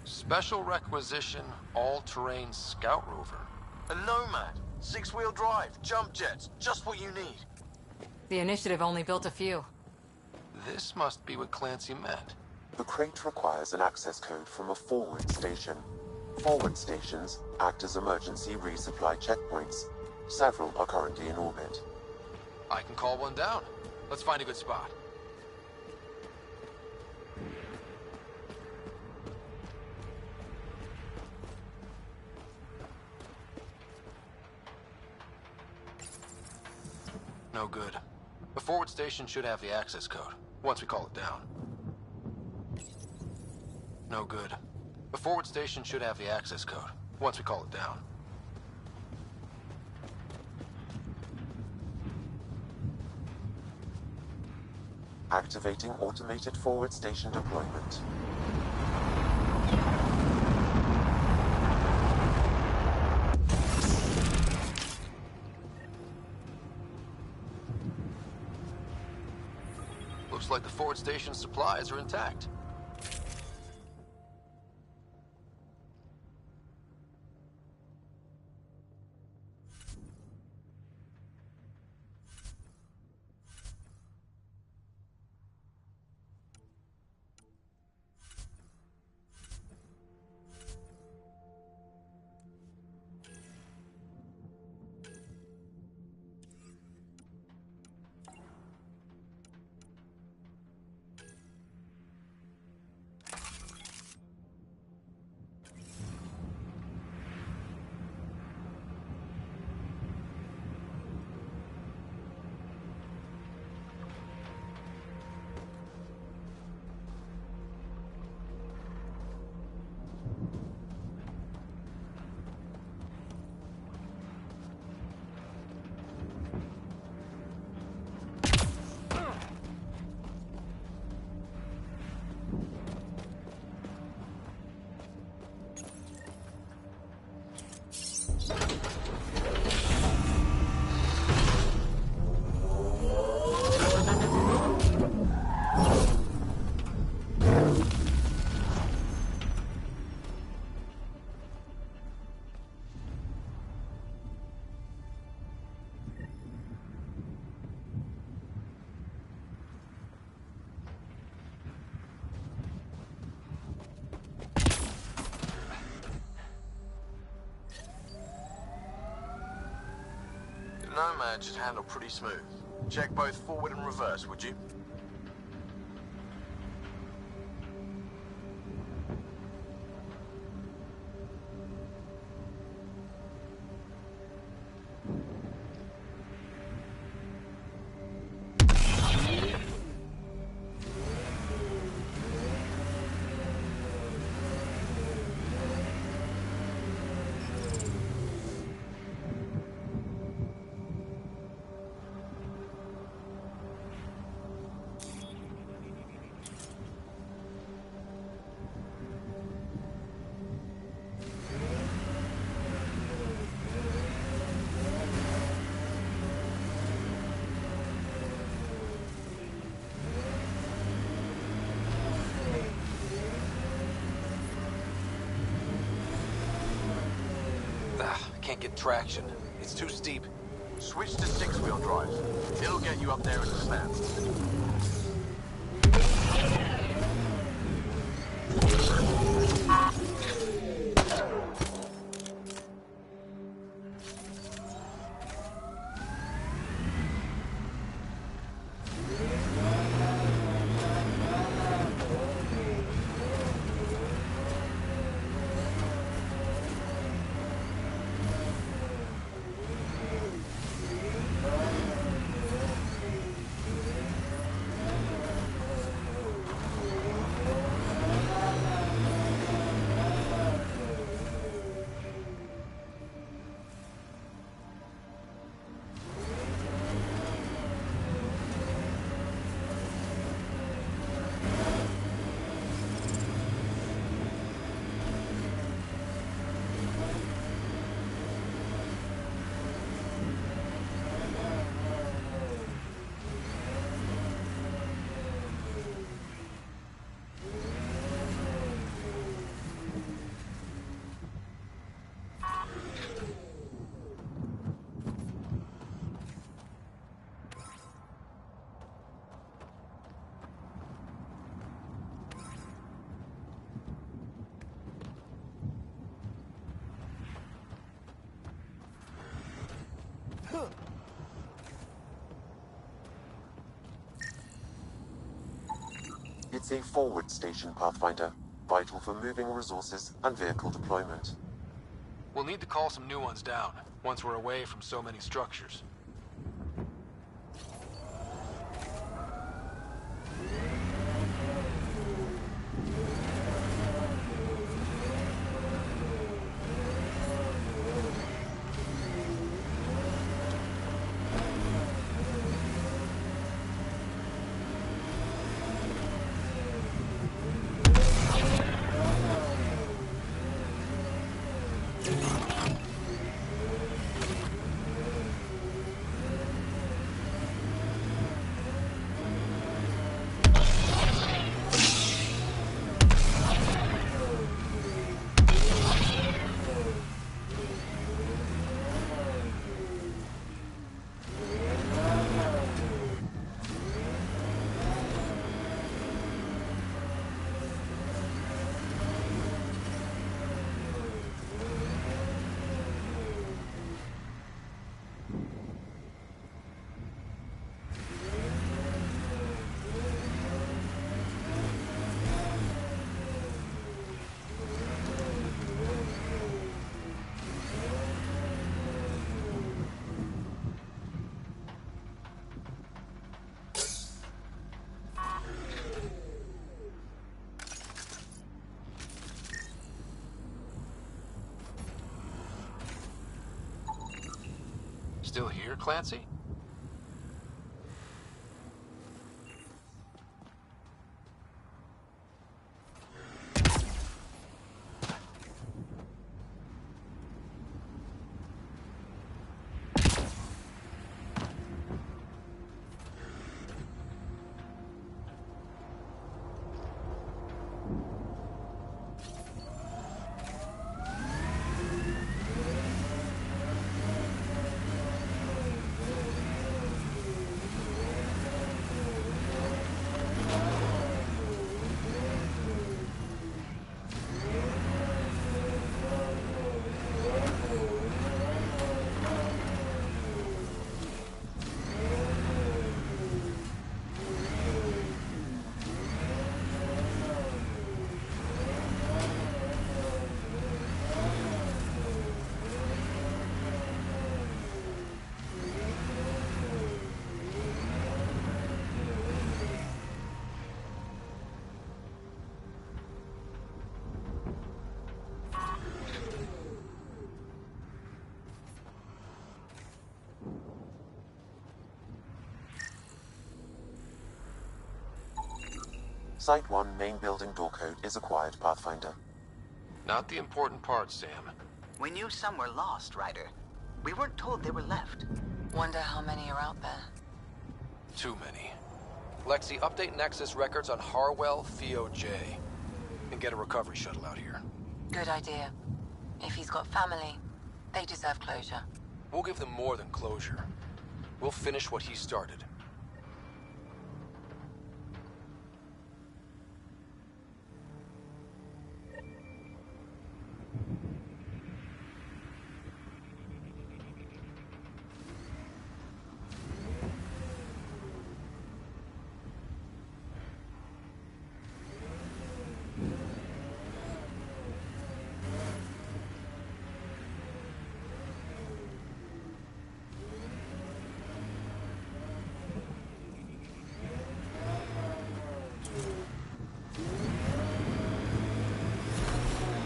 Special requisition, all-terrain scout rover. A Nomad, 6-wheel drive, jump jets, just what you need. The initiative only built a few. This must be what Clancy meant. The crate requires an access code from a forward station. Forward stations act as emergency resupply checkpoints. Several are currently in orbit. I can call one down. Let's find a good spot. No good. The forward station should have the access code, once we call it down. No good. The forward station should have the access code, once we call it down. Activating automated forward station deployment. Looks like the forward station supplies are intact. land should handle pretty smooth. Check both forward and reverse, would you? Can't get traction. It's too steep. Switch to 6-wheel drive. It'll get you up there in a snap. It's a forward station, Pathfinder, vital for moving resources and vehicle deployment. We'll need to call some new ones down, once we're away from so many structures. Still here, Clancy? Site 1 main building door code is acquired, Pathfinder. Not the important part, Sam. We knew some were lost, Ryder. We weren't told they were left. Wonder how many are out there. Too many. Lexi, update Nexus records on Harwell, Theo J. And get a recovery shuttle out here. Good idea. If he's got family, they deserve closure. We'll give them more than closure. We'll finish what he started.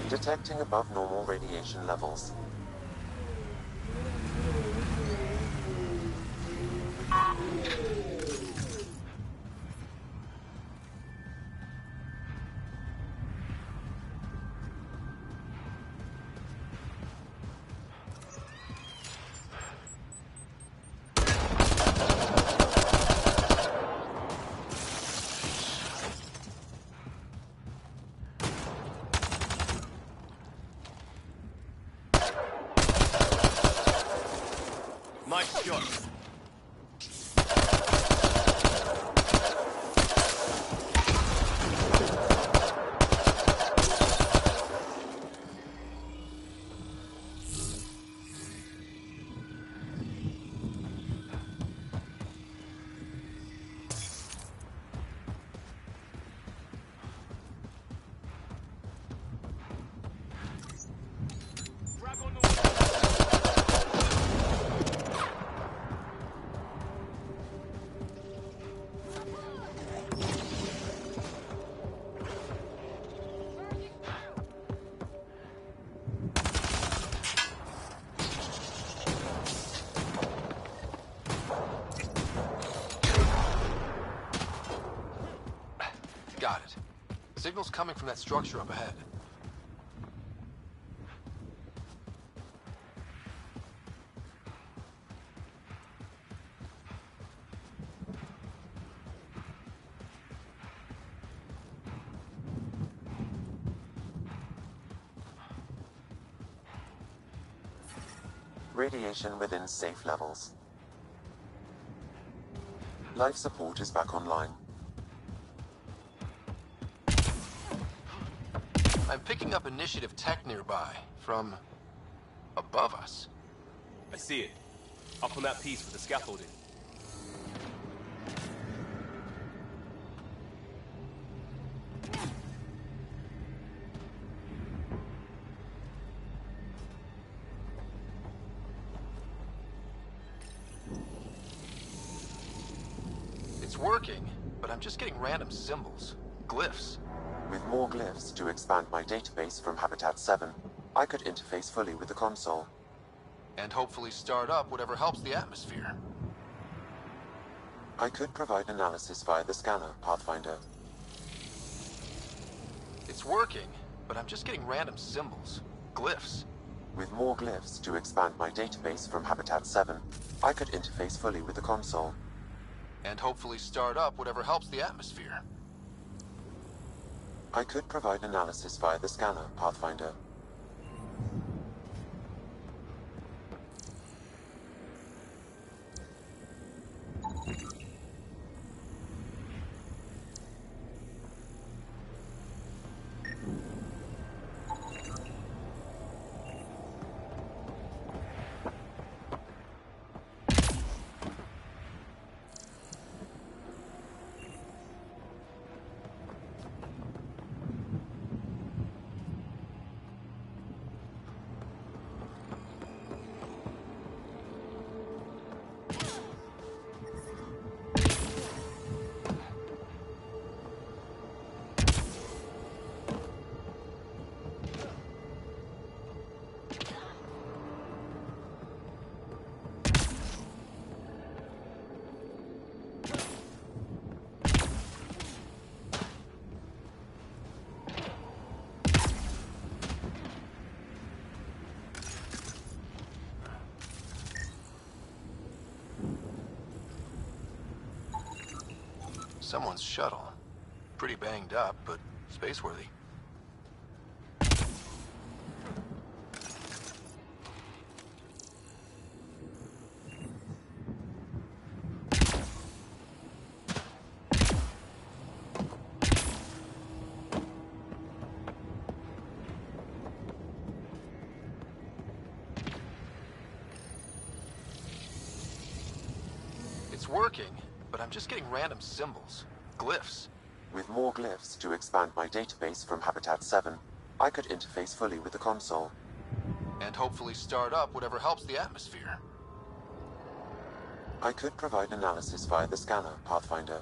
Detecting above normal radiation levels. Nice shot. Got it. Signal's coming from that structure up ahead. Radiation within safe levels. Life support is back online. I'm picking up initiative tech nearby, from above us. I see it. Up on that piece with the scaffolding. It's working, but I'm just getting random symbols, glyphs. With more glyphs to expand my database from Habitat 7, I could interface fully with the console. And hopefully start up whatever helps the atmosphere. I could provide analysis via the scanner, Pathfinder. It's working, but I'm just getting random symbols, glyphs. With more glyphs to expand my database from Habitat 7, I could interface fully with the console. And hopefully start up whatever helps the atmosphere. I could provide analysis via the scanner, Pathfinder. Someone's shuttle. Pretty banged up, but space-worthy. It's working, but I'm just getting random symbols. Glyphs. With more glyphs to expand my database from Habitat 7, I could interface fully with the console. And hopefully start up whatever helps the atmosphere. I could provide analysis via the scanner, Pathfinder.